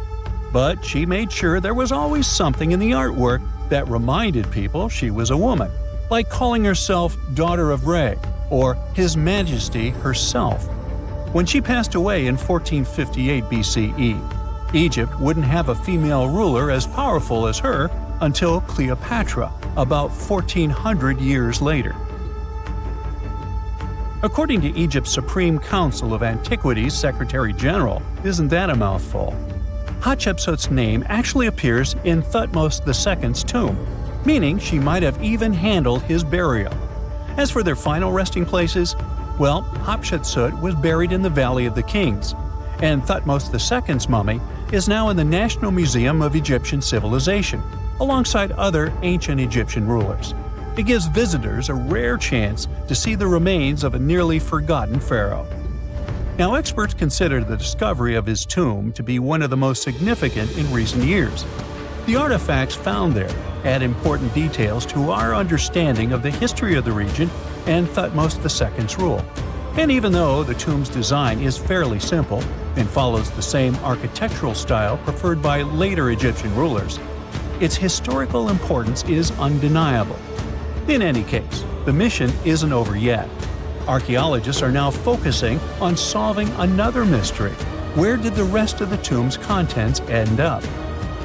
But she made sure there was always something in the artwork that reminded people she was a woman, like calling herself Daughter of Re or His Majesty herself. When she passed away in 1458 BCE, Egypt wouldn't have a female ruler as powerful as her until Cleopatra, about 1400 years later. According to Egypt's Supreme Council of Antiquities Secretary General, isn't that a mouthful? Hatshepsut's name actually appears in Thutmose II's tomb, meaning she might have even handled his burial. As for their final resting places, well, Hatshepsut was buried in the Valley of the Kings, and Thutmose II's mummy is now in the National Museum of Egyptian Civilization, alongside other ancient Egyptian rulers. It gives visitors a rare chance to see the remains of a nearly forgotten pharaoh. Now, experts consider the discovery of his tomb to be one of the most significant in recent years. The artifacts found there add important details to our understanding of the history of the region and Thutmose II's rule. And even though the tomb's design is fairly simple and follows the same architectural style preferred by later Egyptian rulers, its historical importance is undeniable. In any case, the mission isn't over yet. Archaeologists are now focusing on solving another mystery. Where did the rest of the tomb's contents end up?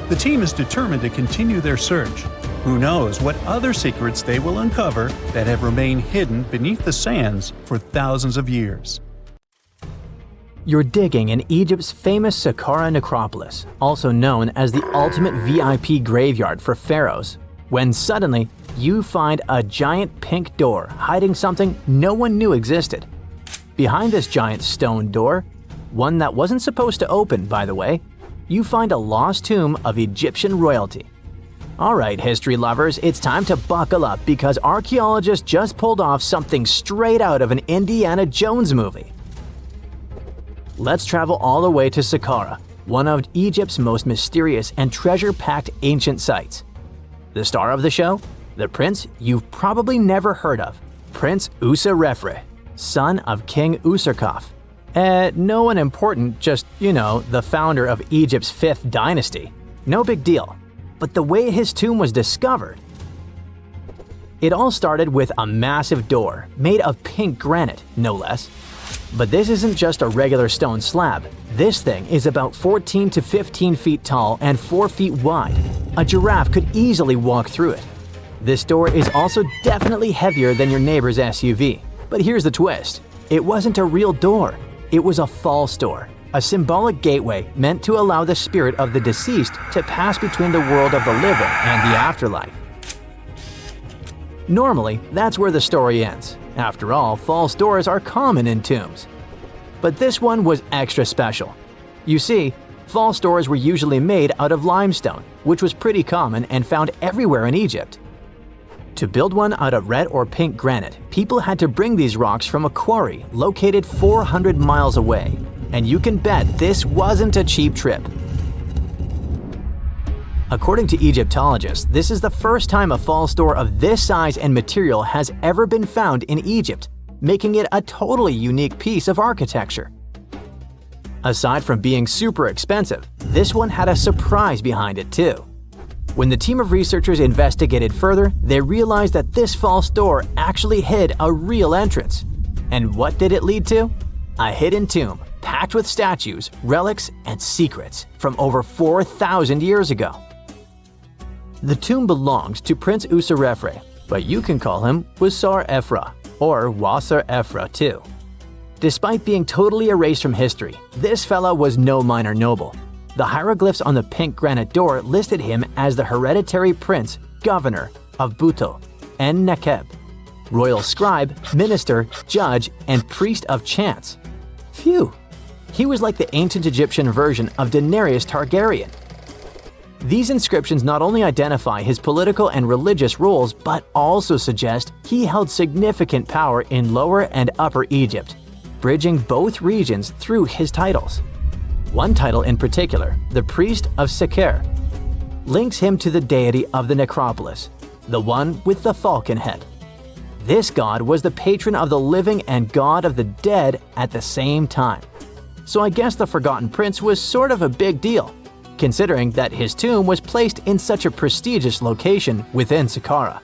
The team is determined to continue their search. Who knows what other secrets they will uncover that have remained hidden beneath the sands for thousands of years. You're digging in Egypt's famous Saqqara necropolis, also known as the ultimate VIP graveyard for pharaohs, when suddenly you find a giant pink door hiding something no one knew existed. Behind this giant stone door, one that wasn't supposed to open, by the way, you find a lost tomb of Egyptian royalty. Alright, history lovers, it's time to buckle up because archaeologists just pulled off something straight out of an Indiana Jones movie. Let's travel all the way to Saqqara, one of Egypt's most mysterious and treasure-packed ancient sites. The star of the show? The prince you've probably never heard of, Prince Userefre, son of King Userkaf. No one important, just, the founder of Egypt's 5th dynasty. No big deal. But the way his tomb was discovered… It all started with a massive door, made of pink granite, no less. But this isn't just a regular stone slab. This thing is about 14 to 15 feet tall and 4 feet wide. A giraffe could easily walk through it. This door is also definitely heavier than your neighbor's SUV. But here's the twist. It wasn't a real door. It was a false door, a symbolic gateway meant to allow the spirit of the deceased to pass between the world of the living and the afterlife. Normally, that's where the story ends. After all, false doors are common in tombs. But this one was extra special. You see, false doors were usually made out of limestone, which was pretty common and found everywhere in Egypt. To build one out of red or pink granite, people had to bring these rocks from a quarry located 400 miles away. And you can bet this wasn't a cheap trip. According to Egyptologists, this is the first time a false door of this size and material has ever been found in Egypt, making it a totally unique piece of architecture. Aside from being super expensive, this one had a surprise behind it too. When the team of researchers investigated further, they realized that this false door actually hid a real entrance. And what did it lead to? A hidden tomb, packed with statues, relics, and secrets from over 4,000 years ago. The tomb belonged to Prince Userefre, but you can call him Wasar Efra, or Wasar Efra too. Despite being totally erased from history, this fella was no minor noble. The hieroglyphs on the pink granite door listed him as the hereditary prince, governor of Buto and Nekeb, royal scribe, minister, judge, and priest of chance. Phew! He was like the ancient Egyptian version of Daenerys Targaryen. These inscriptions not only identify his political and religious roles, but also suggest he held significant power in Lower and Upper Egypt, bridging both regions through his titles. One title in particular, the priest of Seker, links him to the deity of the necropolis, the one with the falcon head. This god was the patron of the living and god of the dead at the same time. So I guess the Forgotten Prince was sort of a big deal, considering that his tomb was placed in such a prestigious location within Saqqara.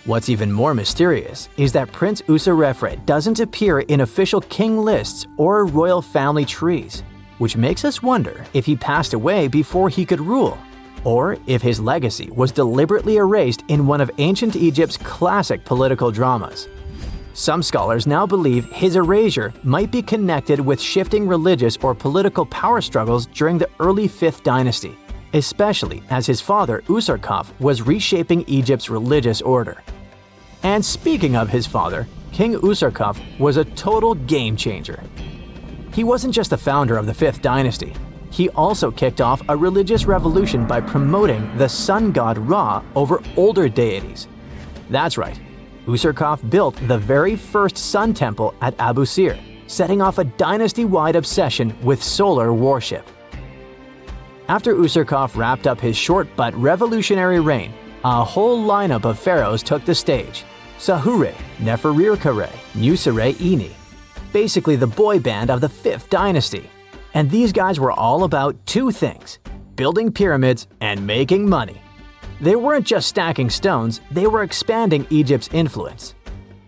What's even more mysterious is that Prince Userefre doesn't appear in official king lists or royal family trees, which makes us wonder if he passed away before he could rule, or if his legacy was deliberately erased in one of ancient Egypt's classic political dramas. Some scholars now believe his erasure might be connected with shifting religious or political power struggles during the early 5th dynasty, especially as his father Userkaf was reshaping Egypt's religious order. And speaking of his father, King Userkaf was a total game changer. He wasn't just the founder of the 5th dynasty, he also kicked off a religious revolution by promoting the sun god Ra over older deities. That's right, Userkaf built the very first sun temple at Abu Sir, setting off a dynasty-wide obsession with solar worship. After Userkaf wrapped up his short but revolutionary reign, a whole lineup of pharaohs took the stage. Sahure, Neferirkare, Nusere Ini. Basically the boy band of the 5th dynasty. And these guys were all about two things: building pyramids and making money. They weren't just stacking stones, they were expanding Egypt's influence,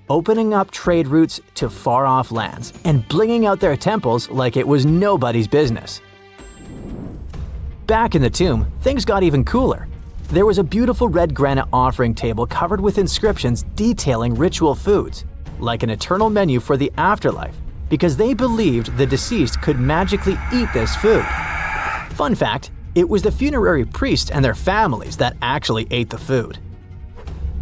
opening up trade routes to far-off lands and blinging out their temples like it was nobody's business. Back in the tomb, things got even cooler. There was a beautiful red granite offering table covered with inscriptions detailing ritual foods, like an eternal menu for the afterlife, because they believed the deceased could magically eat this food. Fun fact, it was the funerary priests and their families that actually ate the food.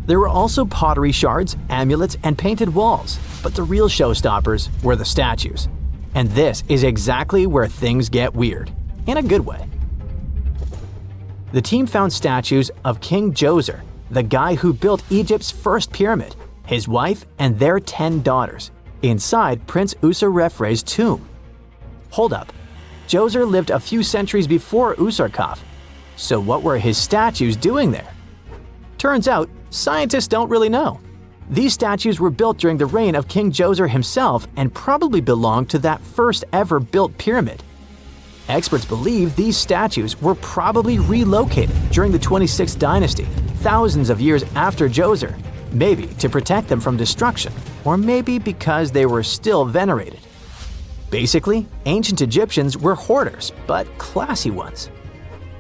There were also pottery shards, amulets, and painted walls, but the real showstoppers were the statues. And this is exactly where things get weird, in a good way. The team found statues of King Djoser, the guy who built Egypt's first pyramid, his wife, and their 10 daughters, inside Prince Userefre's tomb. Hold up. Djoser lived a few centuries before Userkaf, so what were his statues doing there? Turns out, scientists don't really know. These statues were built during the reign of King Djoser himself and probably belonged to that first ever built pyramid. Experts believe these statues were probably relocated during the 26th dynasty, thousands of years after Djoser, maybe to protect them from destruction, or maybe because they were still venerated. Basically, ancient Egyptians were hoarders, but classy ones.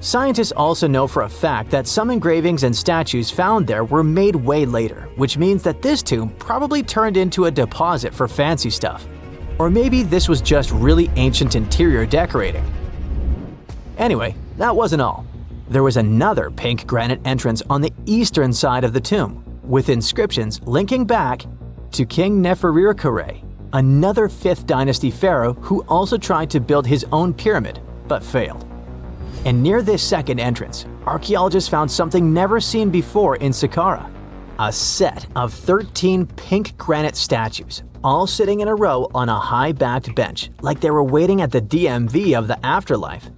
Scientists also know for a fact that some engravings and statues found there were made way later, which means that this tomb probably turned into a deposit for fancy stuff. Or maybe this was just really ancient interior decorating. Anyway, that wasn't all. There was another pink granite entrance on the eastern side of the tomb, with inscriptions linking back to King Neferirkare, another 5th dynasty pharaoh who also tried to build his own pyramid, but failed. And near this second entrance, archaeologists found something never seen before in Saqqara: a set of 13 pink granite statues, all sitting in a row on a high-backed bench, like they were waiting at the DMV of the afterlife.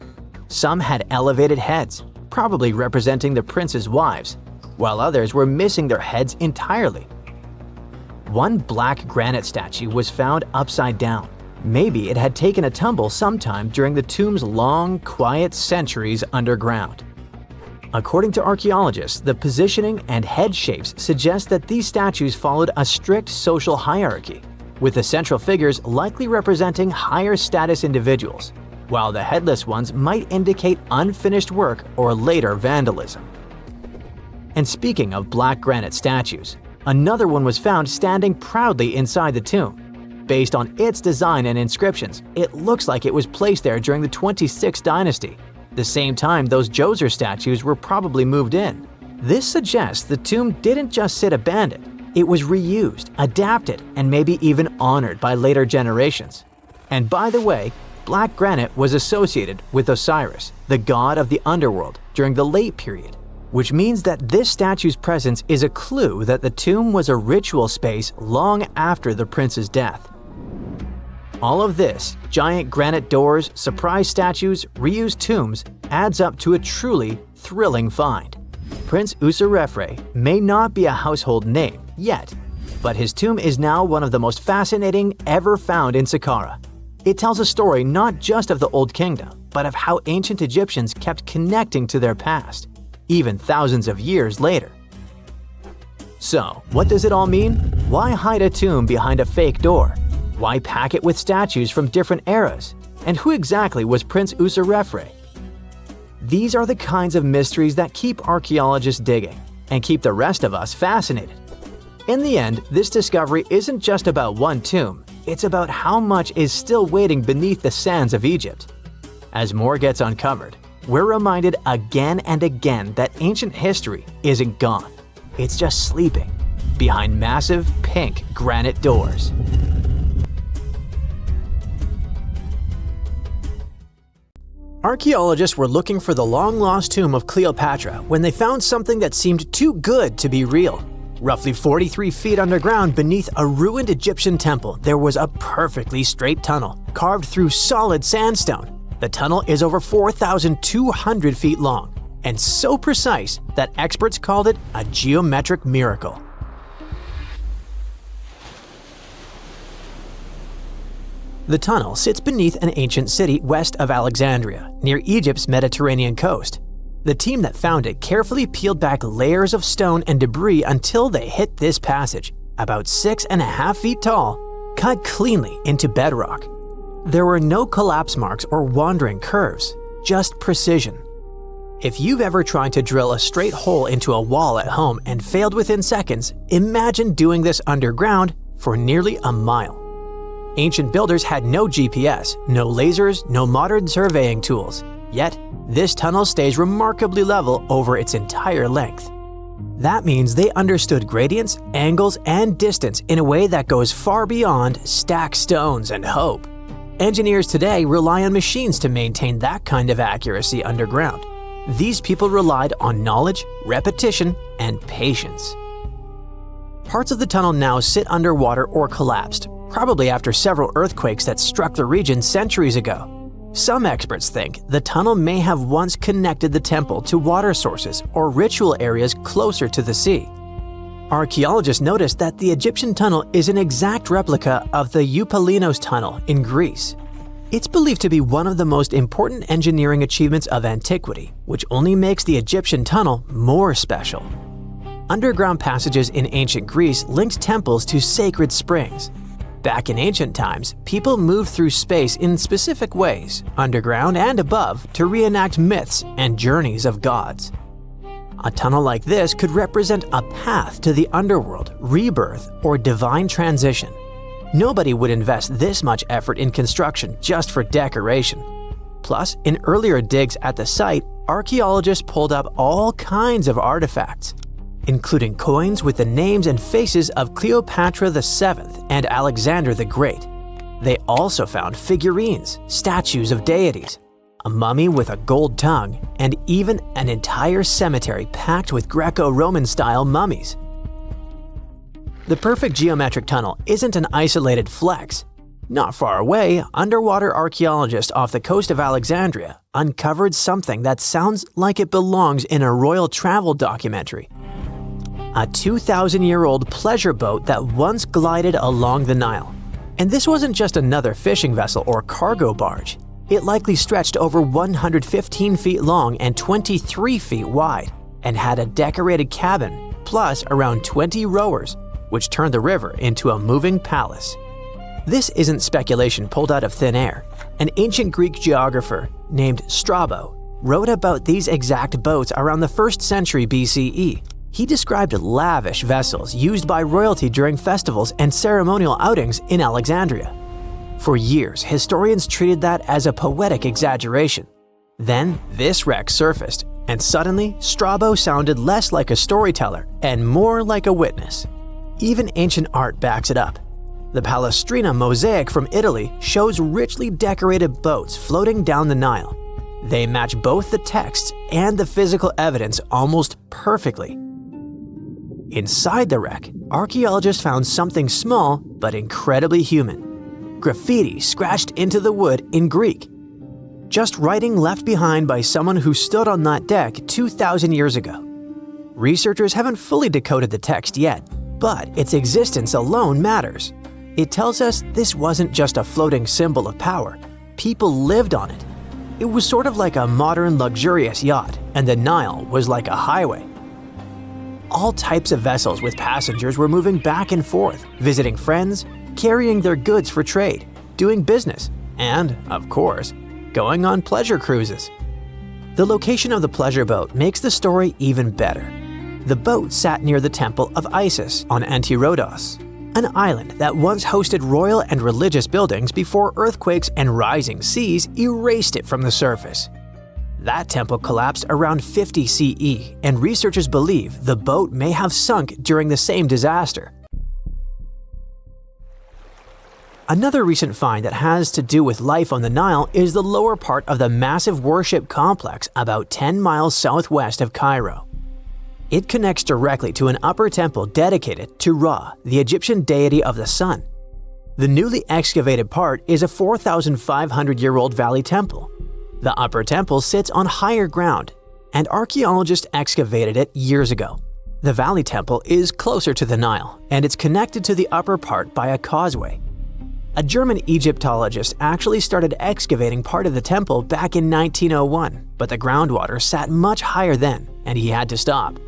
Some had elevated heads, probably representing the prince's wives, while others were missing their heads entirely. One black granite statue was found upside down. Maybe it had taken a tumble sometime during the tomb's long, quiet centuries underground. According to archaeologists, the positioning and head shapes suggest that these statues followed a strict social hierarchy, with the central figures likely representing higher status individuals, while the headless ones might indicate unfinished work or later vandalism. And speaking of black granite statues, another one was found standing proudly inside the tomb. Based on its design and inscriptions, it looks like it was placed there during the 26th dynasty, the same time those Djoser statues were probably moved in. This suggests the tomb didn't just sit abandoned, it was reused, adapted, and maybe even honored by later generations. And by the way, black granite was associated with Osiris, the god of the underworld, during the late period, which means that this statue's presence is a clue that the tomb was a ritual space long after the prince's death. All of this, giant granite doors, surprise statues, reused tombs, adds up to a truly thrilling find. Prince Userefre may not be a household name yet, but his tomb is now one of the most fascinating ever found in Saqqara. It tells a story not just of the Old Kingdom, but of how ancient Egyptians kept connecting to their past, even thousands of years later. So, what does it all mean? Why hide a tomb behind a fake door? Why pack it with statues from different eras? And who exactly was Prince Userefre? These are the kinds of mysteries that keep archaeologists digging and keep the rest of us fascinated. In the end, this discovery isn't just about one tomb, it's about how much is still waiting beneath the sands of Egypt. As more gets uncovered, we're reminded again and again that ancient history isn't gone. It's just sleeping behind massive pink granite doors. Archaeologists were looking for the long-lost tomb of Cleopatra when they found something that seemed too good to be real. Roughly 43 feet underground beneath a ruined Egyptian temple, there was a perfectly straight tunnel, carved through solid sandstone. The tunnel is over 4,200 feet long, and so precise that experts called it a geometric miracle. The tunnel sits beneath an ancient city west of Alexandria, near Egypt's Mediterranean coast. The team that found it carefully peeled back layers of stone and debris until they hit this passage, about 6.5 feet tall, cut cleanly into bedrock. There were no collapse marks or wandering curves, just precision. If you've ever tried to drill a straight hole into a wall at home and failed within seconds, imagine doing this underground for nearly a mile. Ancient builders had no GPS, no lasers, no modern surveying tools. Yet, this tunnel stays remarkably level over its entire length. That means they understood gradients, angles, and distance in a way that goes far beyond stack stones and hope. Engineers today rely on machines to maintain that kind of accuracy underground. These people relied on knowledge, repetition, and patience. Parts of the tunnel now sit underwater or collapsed, probably after several earthquakes that struck the region centuries ago. Some experts think the tunnel may have once connected the temple to water sources or ritual areas closer to the sea. Archaeologists noticed that the Egyptian tunnel is an exact replica of the Eupalinos tunnel in Greece. It's believed to be one of the most important engineering achievements of antiquity, which only makes the Egyptian tunnel more special. Underground passages in ancient Greece linked temples to sacred springs. Back in ancient times, people moved through space in specific ways, underground and above, to reenact myths and journeys of gods. A tunnel like this could represent a path to the underworld, rebirth, or divine transition. Nobody would invest this much effort in construction just for decoration. Plus, in earlier digs at the site, archaeologists pulled up all kinds of artifacts, including coins with the names and faces of Cleopatra VII and Alexander the Great. They also found figurines, statues of deities, a mummy with a gold tongue, and even an entire cemetery packed with Greco-Roman style mummies. The perfect geometric tunnel isn't an isolated flex. Not far away, underwater archaeologists off the coast of Alexandria uncovered something that sounds like it belongs in a royal travel documentary. A 2,000-year-old pleasure boat that once glided along the Nile. And this wasn't just another fishing vessel or cargo barge. It likely stretched over 115 feet long and 23 feet wide, and had a decorated cabin, plus around 20 rowers, which turned the river into a moving palace. This isn't speculation pulled out of thin air. An ancient Greek geographer named Strabo wrote about these exact boats around the 1st century BCE. He described lavish vessels used by royalty during festivals and ceremonial outings in Alexandria. For years, historians treated that as a poetic exaggeration. Then, this wreck surfaced, and suddenly, Strabo sounded less like a storyteller and more like a witness. Even ancient art backs it up. The Palestrina mosaic from Italy shows richly decorated boats floating down the Nile. They match both the texts and the physical evidence almost perfectly. Inside the wreck, archaeologists found something small but incredibly human. Graffiti scratched into the wood in Greek. Just writing left behind by someone who stood on that deck 2,000 years ago. Researchers haven't fully decoded the text yet, but its existence alone matters. It tells us this wasn't just a floating symbol of power. People lived on it. It was sort of like a modern luxurious yacht, and the Nile was like a highway. All types of vessels with passengers were moving back and forth, visiting friends, carrying their goods for trade, doing business, and, of course, going on pleasure cruises. The location of the pleasure boat makes the story even better. The boat sat near the temple of Isis on Antirodos, an island that once hosted royal and religious buildings before earthquakes and rising seas erased it from the surface. That temple collapsed around 50 CE, and researchers believe the boat may have sunk during the same disaster. Another recent find that has to do with life on the Nile is the lower part of the massive worship complex about 10 miles southwest of Cairo. It connects directly to an upper temple dedicated to Ra, the Egyptian deity of the sun. The newly excavated part is a 4,500-year-old valley temple. The upper temple sits on higher ground, and archaeologists excavated it years ago. The valley temple is closer to the Nile, and it's connected to the upper part by a causeway. A German Egyptologist actually started excavating part of the temple back in 1901, but the groundwater sat much higher then, and he had to stop.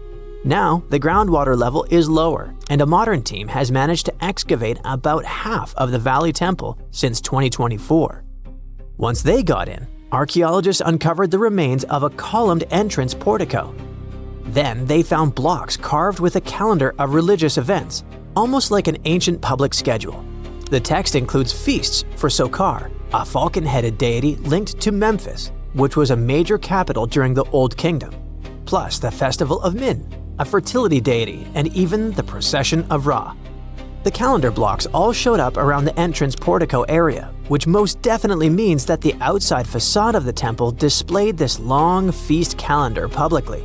Now, the groundwater level is lower, and a modern team has managed to excavate about half of the Valley Temple since 2024. Once they got in, archaeologists uncovered the remains of a columned entrance portico. Then they found blocks carved with a calendar of religious events, almost like an ancient public schedule. The text includes feasts for Sokar, a falcon-headed deity linked to Memphis, which was a major capital during the Old Kingdom, plus the festival of Min, a fertility deity, and even the procession of Ra. The calendar blocks all showed up around the entrance portico area, which most definitely means that the outside facade of the temple displayed this long feast calendar publicly.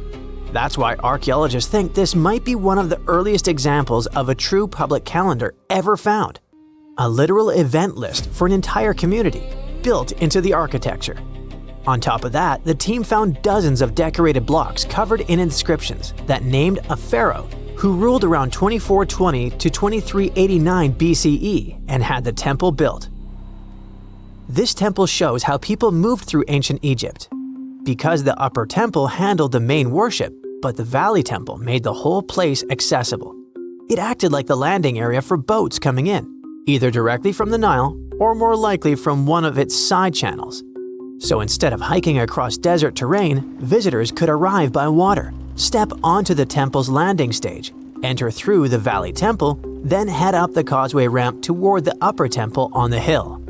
That's why archaeologists think this might be one of the earliest examples of a true public calendar ever found. A literal event list for an entire community, built into the architecture. On top of that, the team found dozens of decorated blocks covered in inscriptions that named a pharaoh who ruled around 2420 to 2389 BCE and had the temple built. This temple shows how people moved through ancient Egypt. Because the upper temple handled the main worship, but the valley temple made the whole place accessible. It acted like the landing area for boats coming in, either directly from the Nile or more likely from one of its side channels. So instead of hiking across desert terrain, visitors could arrive by water, step onto the temple's landing stage, enter through the Valley Temple, then head up the causeway ramp toward the upper temple on the hill.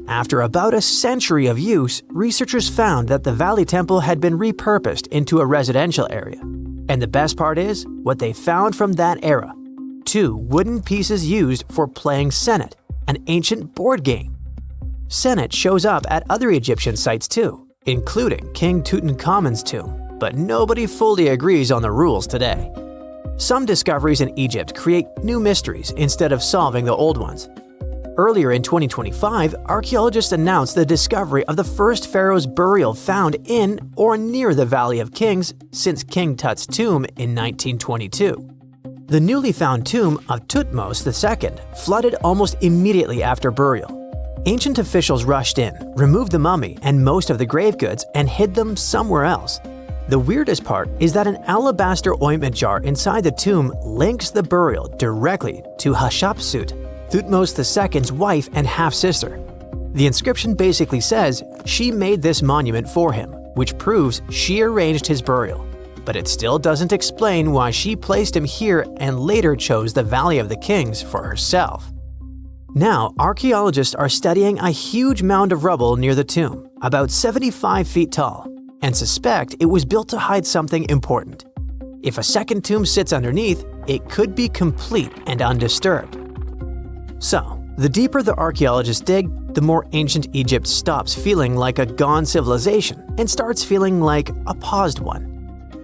After about a century of use, researchers found that the Valley Temple had been repurposed into a residential area. And the best part is, what they found from that era: 2 wooden pieces used for playing Senet, an ancient board game. Senet shows up at other Egyptian sites too, including King Tutankhamun's tomb, but nobody fully agrees on the rules today. Some discoveries in Egypt create new mysteries instead of solving the old ones. Earlier in 2025, archaeologists announced the discovery of the first pharaoh's burial found in or near the Valley of Kings since King Tut's tomb in 1922. The newly found tomb of Thutmose II flooded almost immediately after burial. Ancient officials rushed in, removed the mummy and most of the grave goods, and hid them somewhere else. The weirdest part is that an alabaster ointment jar inside the tomb links the burial directly to Hatshepsut, Thutmose II's wife and half-sister. The inscription basically says she made this monument for him, which proves she arranged his burial. But it still doesn't explain why she placed him here and later chose the Valley of the Kings for herself. Now, archaeologists are studying a huge mound of rubble near the tomb, about 75 feet tall, and suspect it was built to hide something important. If a second tomb sits underneath, it could be complete and undisturbed. So, the deeper the archaeologists dig, the more ancient Egypt stops feeling like a gone civilization and starts feeling like a paused one.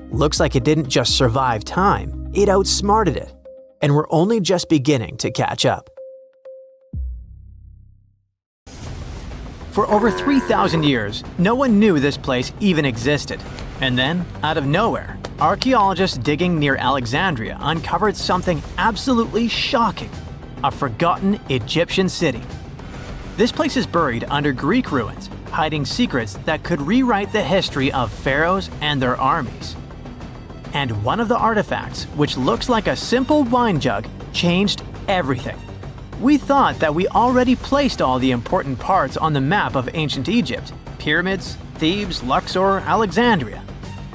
Looks like it didn't just survive time, it outsmarted it. And we're only just beginning to catch up. For over 3,000 years, no one knew this place even existed. And then, out of nowhere, archaeologists digging near Alexandria uncovered something absolutely shocking: a forgotten Egyptian city. This place is buried under Greek ruins, hiding secrets that could rewrite the history of pharaohs and their armies. And one of the artifacts, which looks like a simple wine jug, changed everything. We thought that we already placed all the important parts on the map of ancient Egypt: pyramids, Thebes, Luxor, Alexandria.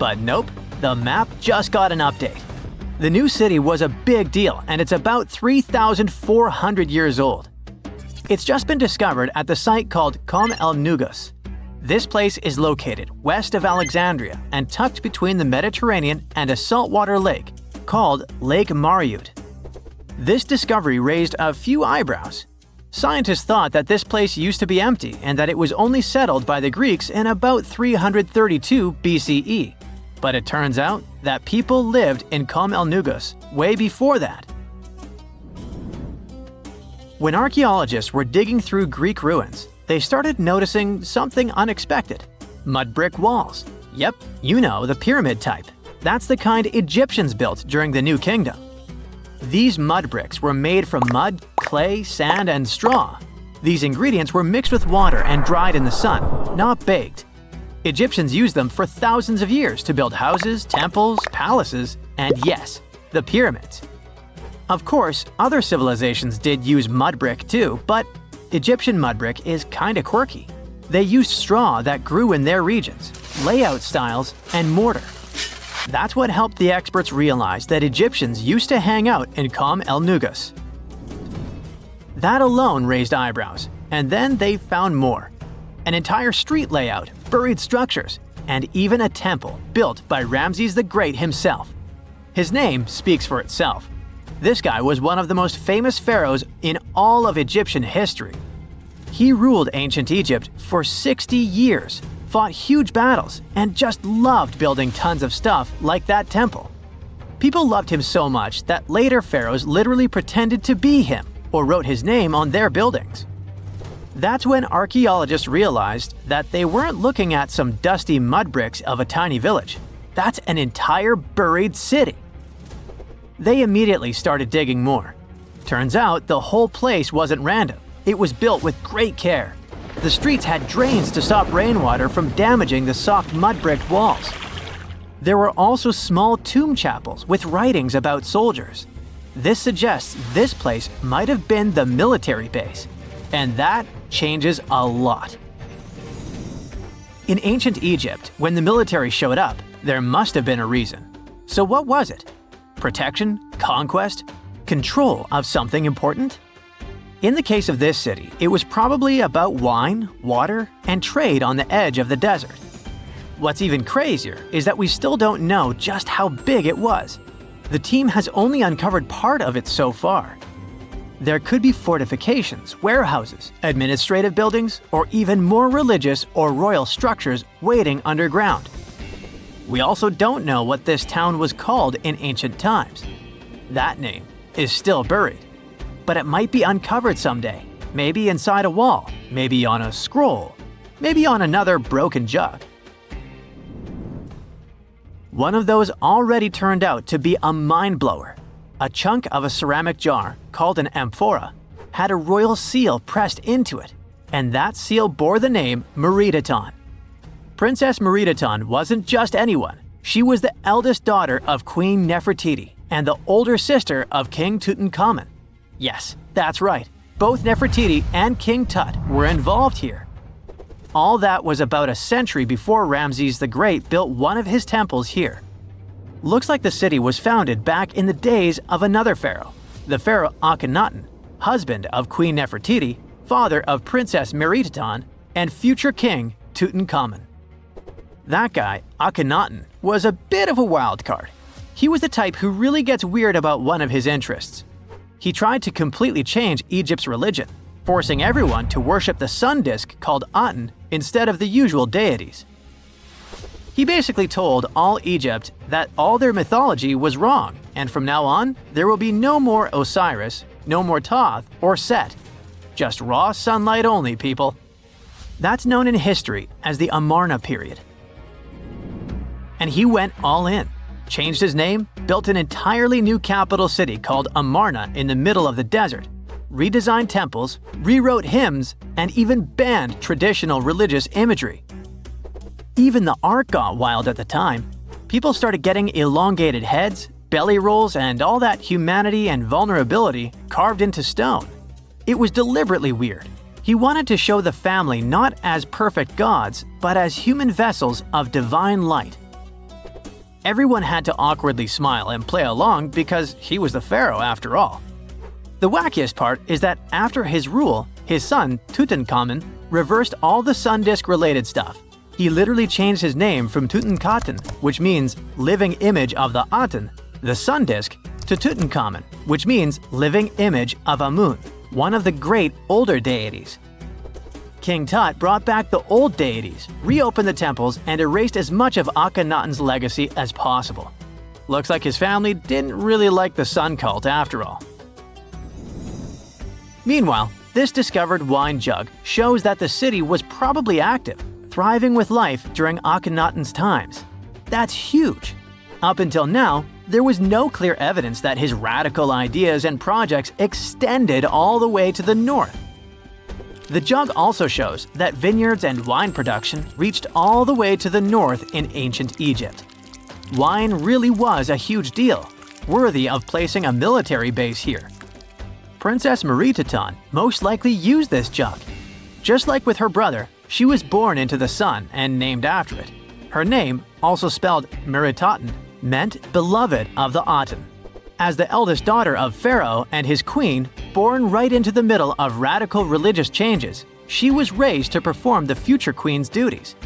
But nope, the map just got an update. The new city was a big deal, and it's about 3,400 years old. It's just been discovered at the site called Kom el Nugus. This place is located west of Alexandria and tucked between the Mediterranean and a saltwater lake called Lake Mariut. This discovery raised a few eyebrows. Scientists thought that this place used to be empty and that it was only settled by the Greeks in about 332 BCE. But it turns out that people lived in Qom el-Nugus way before that. When archaeologists were digging through Greek ruins, they started noticing something unexpected. Mud brick walls. Yep, you know, the pyramid type. That's the kind Egyptians built during the New Kingdom. These mud bricks were made from mud, clay, sand, and straw. These ingredients were mixed with water and dried in the sun, not baked. Egyptians used them for thousands of years to build houses, temples, palaces, and yes, the pyramids. Of course, other civilizations did use mud brick too, but Egyptian mud brick is kinda quirky. They used straw that grew in their regions, layout styles, and mortar. That's what helped the experts realize that Egyptians used to hang out in Qom el-Nugus. That alone raised eyebrows, and then they found more. An entire street layout, buried structures, and even a temple built by Ramses the Great himself. His name speaks for itself. This guy was one of the most famous pharaohs in all of Egyptian history. He ruled ancient Egypt for 60 years, fought huge battles, and just loved building tons of stuff like that temple. People loved him so much that later pharaohs literally pretended to be him or wrote his name on their buildings. That's when archaeologists realized that they weren't looking at some dusty mud bricks of a tiny village. That's an entire buried city. They immediately started digging more. Turns out the whole place wasn't random. It was built with great care. The streets had drains to stop rainwater from damaging the soft mud brick walls. There were also small tomb chapels with writings about soldiers. This suggests this place might have been the military base, and that changes a lot. In ancient Egypt, when the military showed up, there must have been a reason. So what was it? Protection? Conquest? Control of something important? In the case of this city, it was probably about wine, water, and trade on the edge of the desert. What's even crazier is that we still don't know just how big it was. The team has only uncovered part of it so far. There could be fortifications, warehouses, administrative buildings, or even more religious or royal structures waiting underground. We also don't know what this town was called in ancient times. That name is still buried. But it might be uncovered someday, maybe inside a wall, maybe on a scroll, maybe on another broken jug. One of those already turned out to be a mind-blower. A chunk of a ceramic jar, called an amphora, had a royal seal pressed into it, and that seal bore the name Meredaton. Princess Meredaton wasn't just anyone. She was the eldest daughter of Queen Nefertiti and the older sister of King Tutankhamun. Yes, that's right. Both Nefertiti and King Tut were involved here. All that was about a century before Ramses the Great built one of his temples here. Looks like the city was founded back in the days of another pharaoh, the pharaoh Akhenaten, husband of Queen Nefertiti, father of Princess Meredaton, and future king Tutankhamun. That guy, Akhenaten, was a bit of a wild card. He was the type who really gets weird about one of his interests. He tried to completely change Egypt's religion, forcing everyone to worship the sun disk called Aten instead of the usual deities. He basically told all Egypt that all their mythology was wrong, and from now on, there will be no more Osiris, no more Thoth or Set. Just raw sunlight only, people. That's known in history as the Amarna period. And he went all in, changed his name, built an entirely new capital city called Amarna in the middle of the desert, redesigned temples, rewrote hymns, and even banned traditional religious imagery. Even the art got wild at the time. People started getting elongated heads, belly rolls, and all that humanity and vulnerability carved into stone. It was deliberately weird. He wanted to show the family not as perfect gods, but as human vessels of divine light. Everyone had to awkwardly smile and play along because he was the pharaoh after all. The wackiest part is that after his rule, his son, Tutankhamun, reversed all the sun disk-related stuff. He literally changed his name from Tutankhaten, which means living image of the Aten, the sun disk, to Tutankhamun, which means living image of Amun, one of the great older deities. King Tut brought back the old deities, reopened the temples, and erased as much of Akhenaten's legacy as possible. Looks like his family didn't really like the sun cult after all. Meanwhile, this discovered wine jug shows that the city was probably active, thriving with life during Akhenaten's times. That's huge! Up until now, there was no clear evidence that his radical ideas and projects extended all the way to the north. The jug also shows that vineyards and wine production reached all the way to the north in ancient Egypt. Wine really was a huge deal, worthy of placing a military base here. Princess Meritaten most likely used this jug. Just like with her brother, she was born into the sun and named after it. Her name, also spelled Meritaten, meant beloved of the Aten. As the eldest daughter of Pharaoh and his queen, born right into the middle of radical religious changes, she was raised to perform the future queen's duties.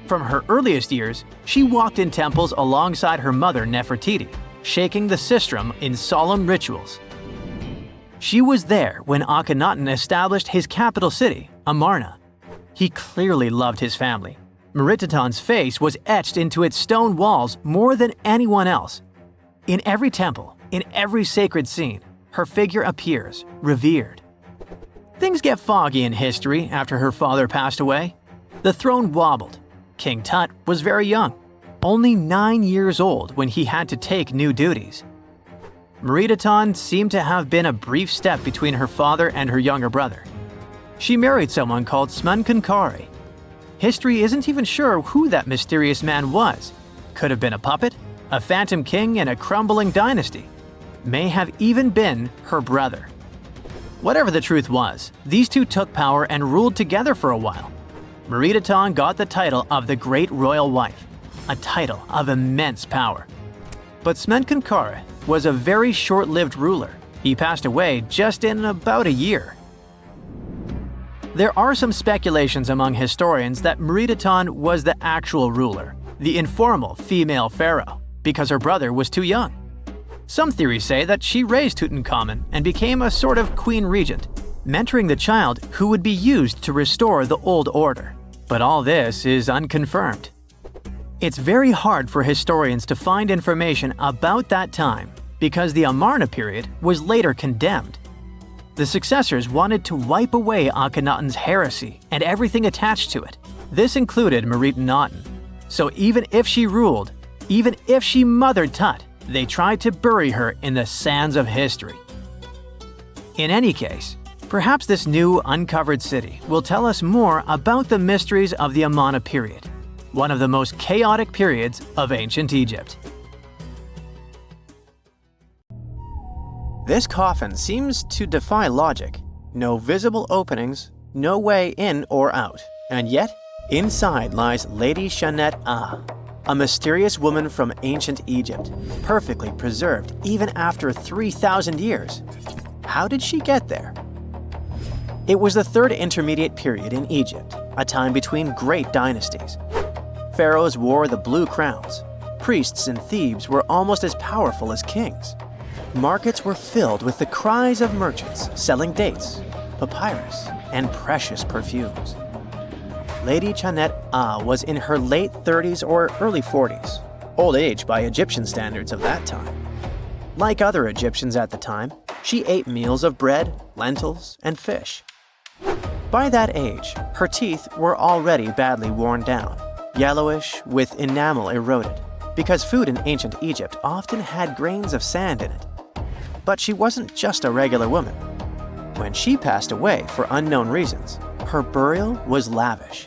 From her earliest years, she walked in temples alongside her mother Nefertiti, shaking the sistrum in solemn rituals. She was there when Akhenaten established his capital city, Amarna. He clearly loved his family. Meritaten's face was etched into its stone walls more than anyone else. In every temple, in every sacred scene, her figure appears, revered. Things get foggy in history after her father passed away. The throne wobbled. King Tut was very young, only 9 years old when he had to take new duties. Meritaten seemed to have been a brief step between her father and her younger brother. She married someone called Smenkhkare. History isn't even sure who that mysterious man was. Could have been a puppet, a phantom king in a crumbling dynasty. May have even been her brother. Whatever the truth was, these two took power and ruled together for a while. Meritaten got the title of the Great Royal Wife, a title of immense power. But Smenkhkare was a very short-lived ruler. He passed away just in about a year. There are some speculations among historians that Meritaten was the actual ruler, the informal female pharaoh, because her brother was too young. Some theories say that she raised Tutankhamun and became a sort of queen regent, mentoring the child who would be used to restore the old order. But all this is unconfirmed. It's very hard for historians to find information about that time because the Amarna period was later condemned. The successors wanted to wipe away Akhenaten's heresy and everything attached to it. This included Meritaten. So even if she ruled, even if she mothered Tut, they tried to bury her in the sands of history. In any case, perhaps this new uncovered city will tell us more about the mysteries of the Amarna period, one of the most chaotic periods of ancient Egypt. This coffin seems to defy logic. No visible openings, no way in or out. And yet, inside lies Lady Shanet Ah, a mysterious woman from ancient Egypt, perfectly preserved even after 3,000 years. How did she get there? It was the third intermediate period in Egypt, a time between great dynasties. Pharaohs wore the blue crowns. Priests in Thebes were almost as powerful as kings. Markets were filled with the cries of merchants selling dates, papyrus, and precious perfumes. Lady Shanet Ah was in her late 30s or early 40s, old age by Egyptian standards of that time. Like other Egyptians at the time, she ate meals of bread, lentils, and fish. By that age, her teeth were already badly worn down, yellowish with enamel eroded, because food in ancient Egypt often had grains of sand in it. But she wasn't just a regular woman. When she passed away for unknown reasons, her burial was lavish.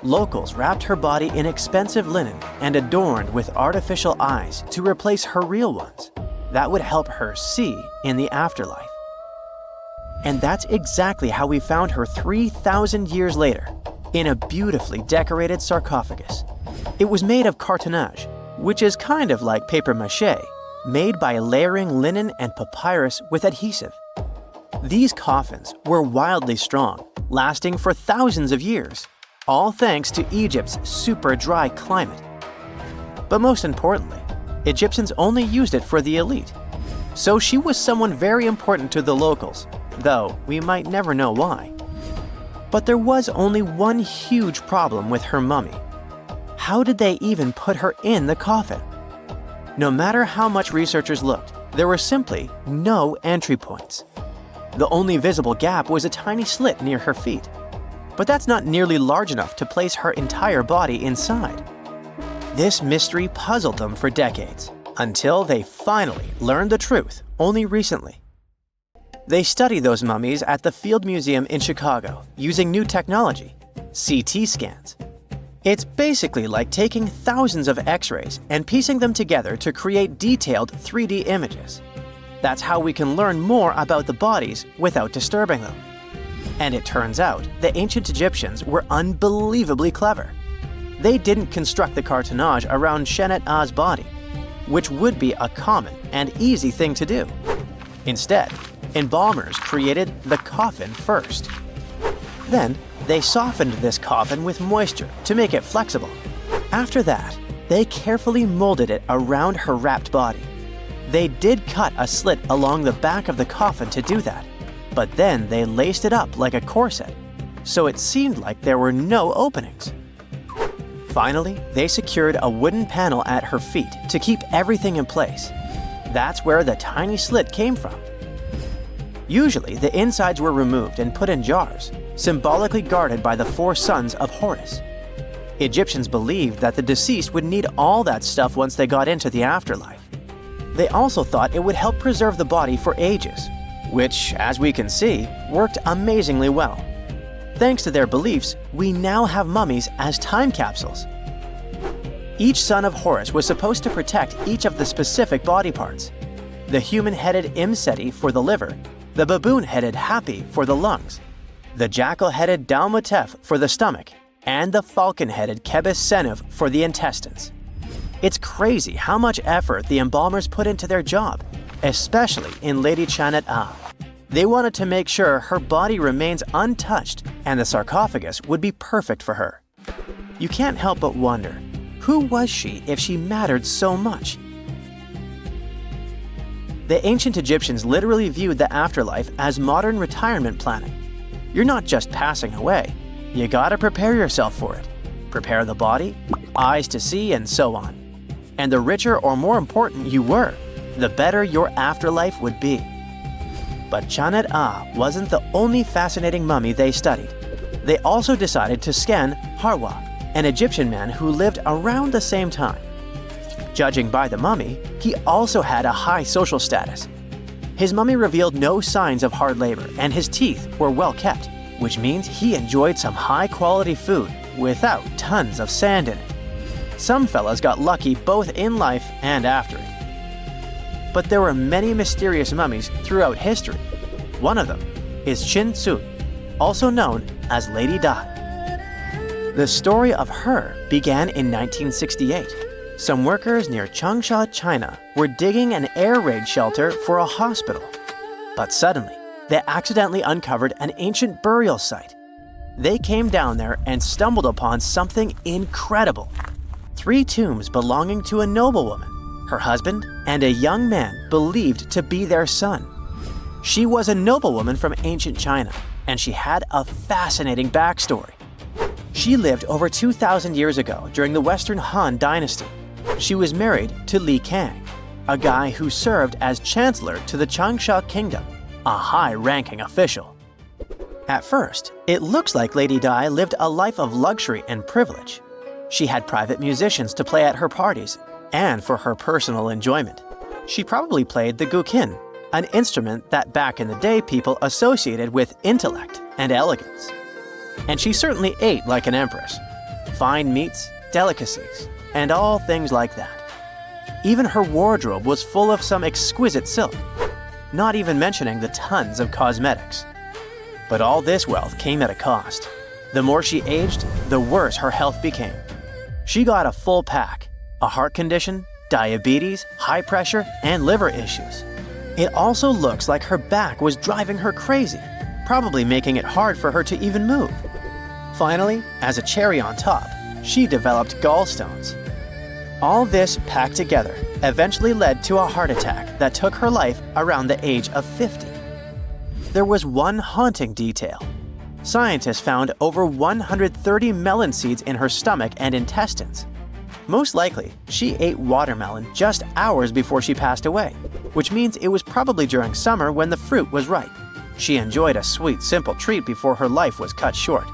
Locals wrapped her body in expensive linen and adorned with artificial eyes to replace her real ones. That would help her see in the afterlife. And that's exactly how we found her 3,000 years later, in a beautifully decorated sarcophagus. It was made of cartonnage, which is kind of like papier-mâché, made by layering linen and papyrus with adhesive. These coffins were wildly strong, lasting for thousands of years, all thanks to Egypt's super dry climate. But most importantly, Egyptians only used it for the elite. So she was someone very important to the locals, though we might never know why. But there was only one huge problem with her mummy. How did they even put her in the coffin? No matter how much researchers looked, there were simply no entry points. The only visible gap was a tiny slit near her feet. But that's not nearly large enough to place her entire body inside. This mystery puzzled them for decades, until they finally learned the truth only recently. They study those mummies at the Field Museum in Chicago using new technology, CT scans. It's basically like taking thousands of X-rays and piecing them together to create detailed 3D images. That's how we can learn more about the bodies without disturbing them. And it turns out the ancient Egyptians were unbelievably clever. They didn't construct the cartonnage around Shenet's body, which would be a common and easy thing to do. Instead, embalmers created the coffin first. Then, they softened this coffin with moisture to make it flexible. After that, they carefully molded it around her wrapped body. They did cut a slit along the back of the coffin to do that, but then they laced it up like a corset, so it seemed like there were no openings. Finally, they secured a wooden panel at her feet to keep everything in place. That's where the tiny slit came from. Usually, the insides were removed and put in jars, symbolically guarded by the 4 sons of Horus. Egyptians believed that the deceased would need all that stuff once they got into the afterlife. They also thought it would help preserve the body for ages, which, as we can see, worked amazingly well. Thanks to their beliefs, we now have mummies as time capsules. Each son of Horus was supposed to protect each of the specific body parts. The human-headed Imseti for the liver, the baboon-headed Hapi for the lungs, the jackal-headed Dalmutef for the stomach, and the falcon-headed Kebis Senuv for the intestines. It's crazy how much effort the embalmers put into their job, especially in Lady Chanet-A. They wanted to make sure her body remains untouched and the sarcophagus would be perfect for her. You can't help but wonder, who was she if she mattered so much? The ancient Egyptians literally viewed the afterlife as modern retirement planning. You're not just passing away, you gotta prepare yourself for it. Prepare the body, eyes to see, and so on. And the richer or more important you were, the better your afterlife would be. But Chanet-A wasn't the only fascinating mummy they studied. They also decided to scan Harwa, an Egyptian man who lived around the same time. Judging by the mummy, he also had a high social status. His mummy revealed no signs of hard labor and his teeth were well kept, which means he enjoyed some high-quality food without tons of sand in it. Some fellas got lucky both in life and after it. But there were many mysterious mummies throughout history. One of them is Chin Tzu, also known as Lady Di. The story of her began in 1968. Some workers near Changsha, China, were digging an air raid shelter for a hospital. But suddenly, they accidentally uncovered an ancient burial site. They came down there and stumbled upon something incredible. 3 tombs belonging to a noblewoman, her husband, and a young man believed to be their son. She was a noblewoman from ancient China, and she had a fascinating backstory. She lived over 2,000 years ago during the Western Han Dynasty. She was married to Li Kang, a guy who served as chancellor to the Changsha Kingdom, a high-ranking official. At first, it looks like Lady Di lived a life of luxury and privilege. She had private musicians to play at her parties, and for her personal enjoyment. She probably played the guqin, an instrument that back in the day people associated with intellect and elegance. And she certainly ate like an empress. Fine meats, delicacies, and all things like that. Even her wardrobe was full of some exquisite silk, not even mentioning the tons of cosmetics. But all this wealth came at a cost. The more she aged, the worse her health became. She got a full pack, a heart condition, diabetes, high pressure, and liver issues. It also looks like her back was driving her crazy, probably making it hard for her to even move. Finally, as a cherry on top, she developed gallstones. All this packed together eventually led to a heart attack that took her life around the age of 50. There was one haunting detail. scientists found over 130 melon seeds in her stomach and intestines. Most likely, she ate watermelon just hours before she passed away, which means it was probably during summer when the fruit was ripe. She enjoyed a sweet, simple treat before her life was cut short.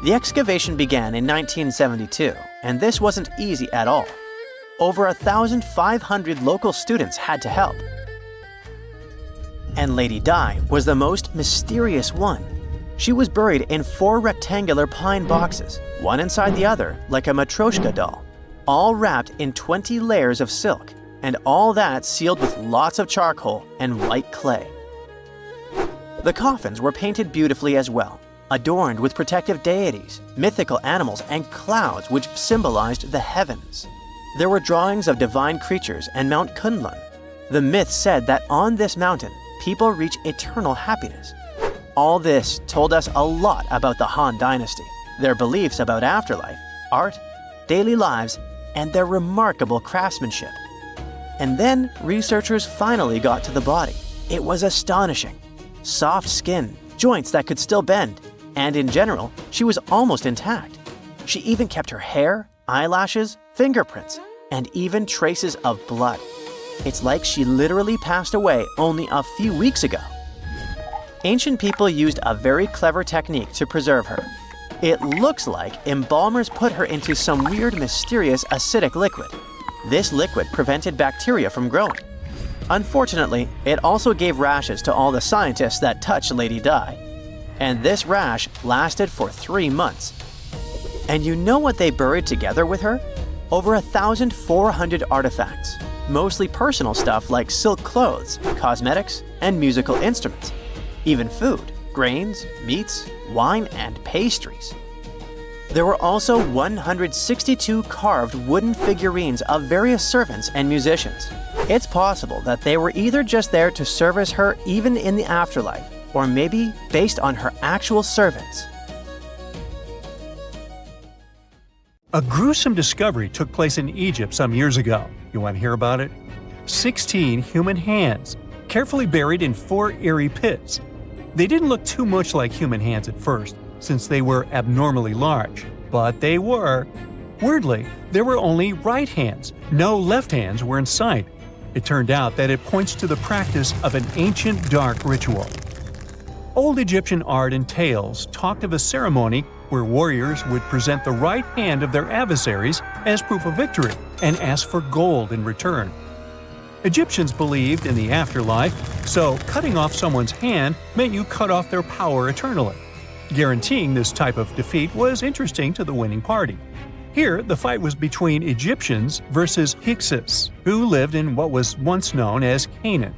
The excavation began in 1972, and this wasn't easy at all. Over 1,500 local students had to help. And Lady Di was the most mysterious one. She was buried in 4 rectangular pine boxes, one inside the other like a Matryoshka doll, all wrapped in 20 layers of silk, and all that sealed with lots of charcoal and white clay. The coffins were painted beautifully as well, adorned with protective deities, mythical animals, and clouds which symbolized the heavens. There were drawings of divine creatures and Mount Kunlun. The myth said that on this mountain, people reach eternal happiness. All this told us a lot about the Han Dynasty, their beliefs about afterlife, art, daily lives, and their remarkable craftsmanship. And then researchers finally got to the body. It was astonishing. Soft skin, joints that could still bend, and in general, she was almost intact. She even kept her hair, eyelashes, fingerprints, and even traces of blood. It's like she literally passed away only a few weeks ago. Ancient people used a very clever technique to preserve her. It looks like embalmers put her into some weird, mysterious acidic liquid. This liquid prevented bacteria from growing. Unfortunately, it also gave rashes to all the scientists that touched Lady Di. And this rash lasted for 3 months. And you know what they buried together with her? Over 1,400 artifacts, mostly personal stuff like silk clothes, cosmetics, and musical instruments. Even food, grains, meats, wine, and pastries. There were also 162 carved wooden figurines of various servants and musicians. It's possible that they were either just there to service her even in the afterlife, or maybe based on her actual servants. A gruesome discovery took place in Egypt some years ago. You want to hear about it? 16 human hands, carefully buried in 4 eerie pits. They didn't look too much like human hands at first, since they were abnormally large, but they were. Weirdly, there were only right hands. No left hands were in sight. It turned out that it points to the practice of an ancient dark ritual. Old Egyptian art and tales talked of a ceremony where warriors would present the right hand of their adversaries as proof of victory and ask for gold in return. Egyptians believed in the afterlife, so cutting off someone's hand meant you cut off their power eternally. Guaranteeing this type of defeat was interesting to the winning party. Here, the fight was between Egyptians versus Hyksos, who lived in what was once known as Canaan.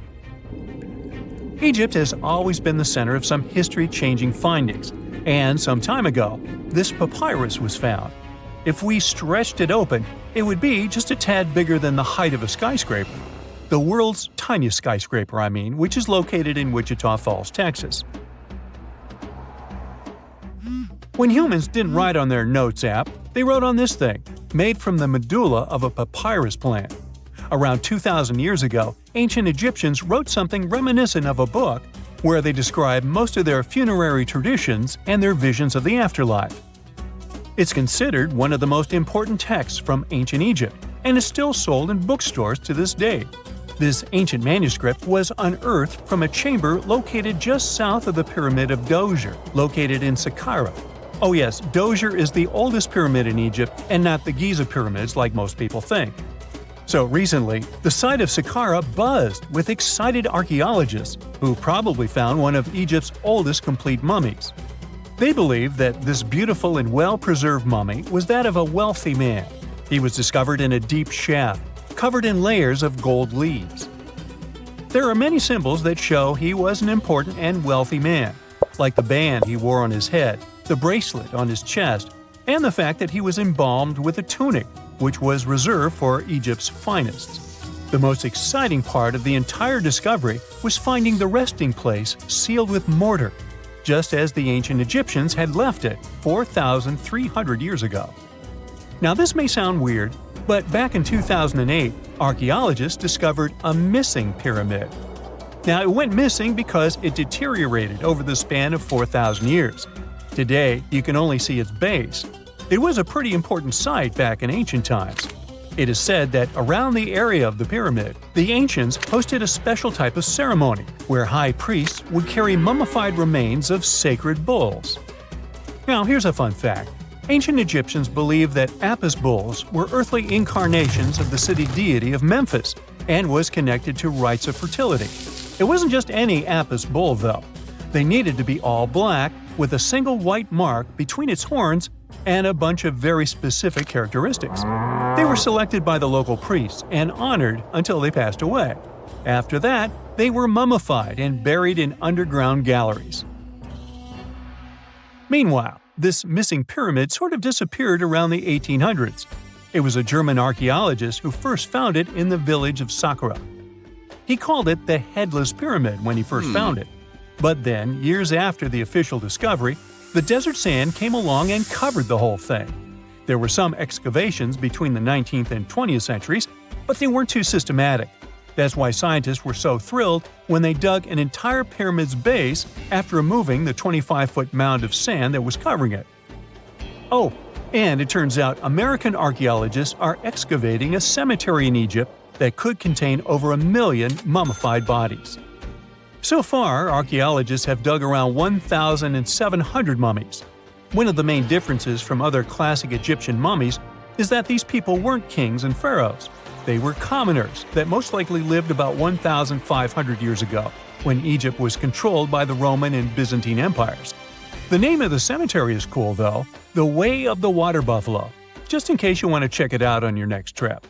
Egypt has always been the center of some history-changing findings, and some time ago, this papyrus was found. If we stretched it open, it would be just a tad bigger than the height of a skyscraper. The world's tiniest skyscraper, which is located in Wichita Falls, Texas. When humans didn't write on their notes app, they wrote on this thing, made from the medulla of a papyrus plant. Around 2,000 years ago, ancient Egyptians wrote something reminiscent of a book where they describe most of their funerary traditions and their visions of the afterlife. It's considered one of the most important texts from ancient Egypt and is still sold in bookstores to this day. This ancient manuscript was unearthed from a chamber located just south of the Pyramid of Djoser, located in Saqqara. Oh yes, Djoser is the oldest pyramid in Egypt and not the Giza pyramids like most people think. So recently, the site of Saqqara buzzed with excited archaeologists who probably found one of Egypt's oldest complete mummies. They believe that this beautiful and well-preserved mummy was that of a wealthy man. He was discovered in a deep shaft, covered in layers of gold leaves. There are many symbols that show he was an important and wealthy man, like the band he wore on his head, the bracelet on his chest, and the fact that he was embalmed with a tunic, which was reserved for Egypt's finest. The most exciting part of the entire discovery was finding the resting place sealed with mortar, just as the ancient Egyptians had left it 4,300 years ago. Now this may sound weird, but back in 2008, archaeologists discovered a missing pyramid. Now, it went missing because it deteriorated over the span of 4,000 years. Today, you can only see its base. It was a pretty important site back in ancient times. It is said that around the area of the pyramid, the ancients hosted a special type of ceremony where high priests would carry mummified remains of sacred bulls. Now, here's a fun fact. Ancient Egyptians believed that Apis bulls were earthly incarnations of the city deity of Memphis and was connected to rites of fertility. It wasn't just any Apis bull, though. They needed to be all black, with a single white mark between its horns and a bunch of very specific characteristics. They were selected by the local priests and honored until they passed away. After that, they were mummified and buried in underground galleries. Meanwhile, this missing pyramid sort of disappeared around the 1800s. It was a German archaeologist who first found it in the village of Saqqara. He called it the Headless Pyramid when he first found it. But then, years after the official discovery, the desert sand came along and covered the whole thing. There were some excavations between the 19th and 20th centuries, but they weren't too systematic. That's why scientists were so thrilled when they dug an entire pyramid's base after removing the 25-foot mound of sand that was covering it. Oh, and it turns out American archaeologists are excavating a cemetery in Egypt that could contain over 1 million mummified bodies. So far, archaeologists have dug around 1,700 mummies. One of the main differences from other classic Egyptian mummies is that these people weren't kings and pharaohs. They were commoners that most likely lived about 1,500 years ago, when Egypt was controlled by the Roman and Byzantine empires. The name of the cemetery is cool, though, the Way of the Water Buffalo, just in case you want to check it out on your next trip.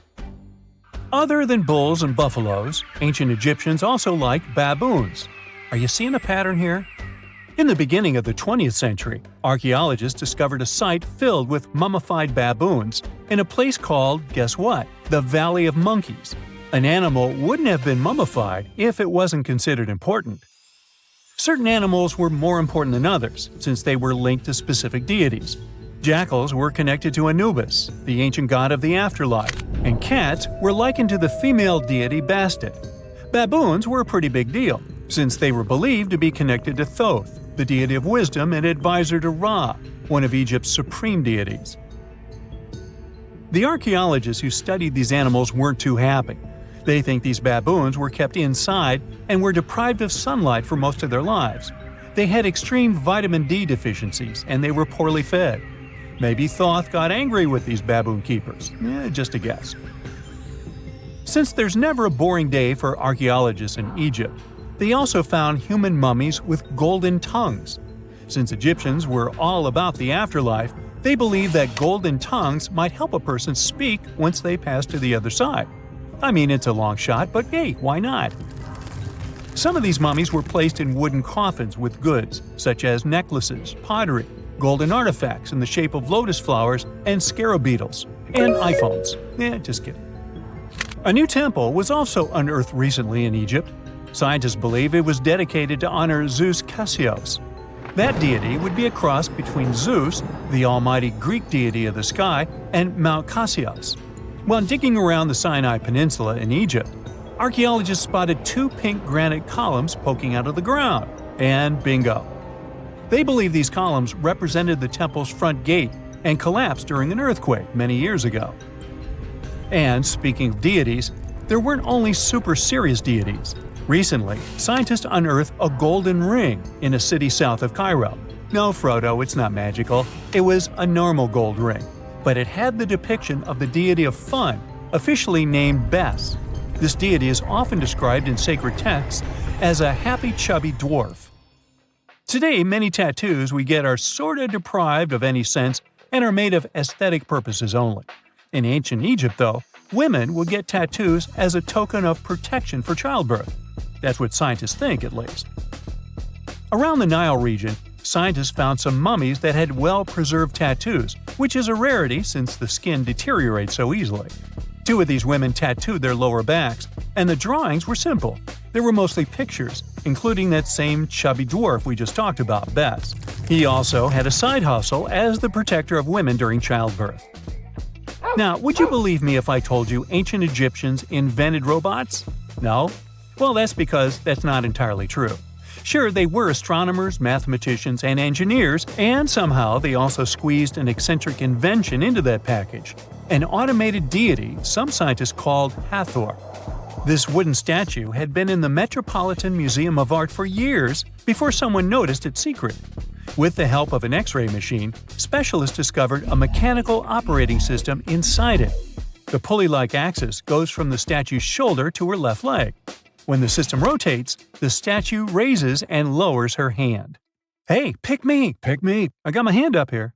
Other than bulls and buffaloes, ancient Egyptians also liked baboons. Are you seeing a pattern here? In the beginning of the 20th century, archaeologists discovered a site filled with mummified baboons in a place called, guess what? The Valley of Monkeys. An animal wouldn't have been mummified if it wasn't considered important. Certain animals were more important than others, since they were linked to specific deities. Jackals were connected to Anubis, the ancient god of the afterlife, and cats were likened to the female deity Bastet. Baboons were a pretty big deal, since they were believed to be connected to Thoth, the deity of wisdom and advisor to Ra, one of Egypt's supreme deities. The archaeologists who studied these animals weren't too happy. They think these baboons were kept inside and were deprived of sunlight for most of their lives. They had extreme vitamin D deficiencies and they were poorly fed. Maybe Thoth got angry with these baboon keepers. Just a guess. Since there's never a boring day for archaeologists in Egypt, they also found human mummies with golden tongues. Since Egyptians were all about the afterlife, they believed that golden tongues might help a person speak once they pass to the other side. I mean, it's a long shot, but hey, why not? Some of these mummies were placed in wooden coffins with goods, such as necklaces, pottery, golden artifacts in the shape of lotus flowers and scarab beetles, and iPhones. Just kidding. A new temple was also unearthed recently in Egypt. Scientists believe it was dedicated to honor Zeus Cassios. That deity would be a cross between Zeus, the almighty Greek deity of the sky, and Mount Cassios. While digging around the Sinai Peninsula in Egypt, archaeologists spotted 2 pink granite columns poking out of the ground, and bingo. They believe these columns represented the temple's front gate and collapsed during an earthquake many years ago. And speaking of deities, there weren't only super serious deities. Recently, scientists unearthed a golden ring in a city south of Cairo. No, Frodo, it's not magical. It was a normal gold ring, but it had the depiction of the deity of fun, officially named Bes. This deity is often described in sacred texts as a happy chubby dwarf. Today, many tattoos we get are sorta deprived of any sense and are made of aesthetic purposes only. In ancient Egypt, though, women would get tattoos as a token of protection for childbirth. That's what scientists think, at least. Around the Nile region, scientists found some mummies that had well-preserved tattoos, which is a rarity since the skin deteriorates so easily. 2 of these women tattooed their lower backs, and the drawings were simple. They were mostly pictures, including that same chubby dwarf we just talked about, Bes. He also had a side hustle as the protector of women during childbirth. Now, would you believe me if I told you ancient Egyptians invented robots? No? Well, that's because that's not entirely true. Sure, they were astronomers, mathematicians, and engineers, and somehow they also squeezed an eccentric invention into that package, an automated deity some scientists called Hathor. This wooden statue had been in the Metropolitan Museum of Art for years before someone noticed its secret. With the help of an X-ray machine, specialists discovered a mechanical operating system inside it. The pulley-like axis goes from the statue's shoulder to her left leg. When the system rotates, the statue raises and lowers her hand. Hey, pick me! I got my hand up here.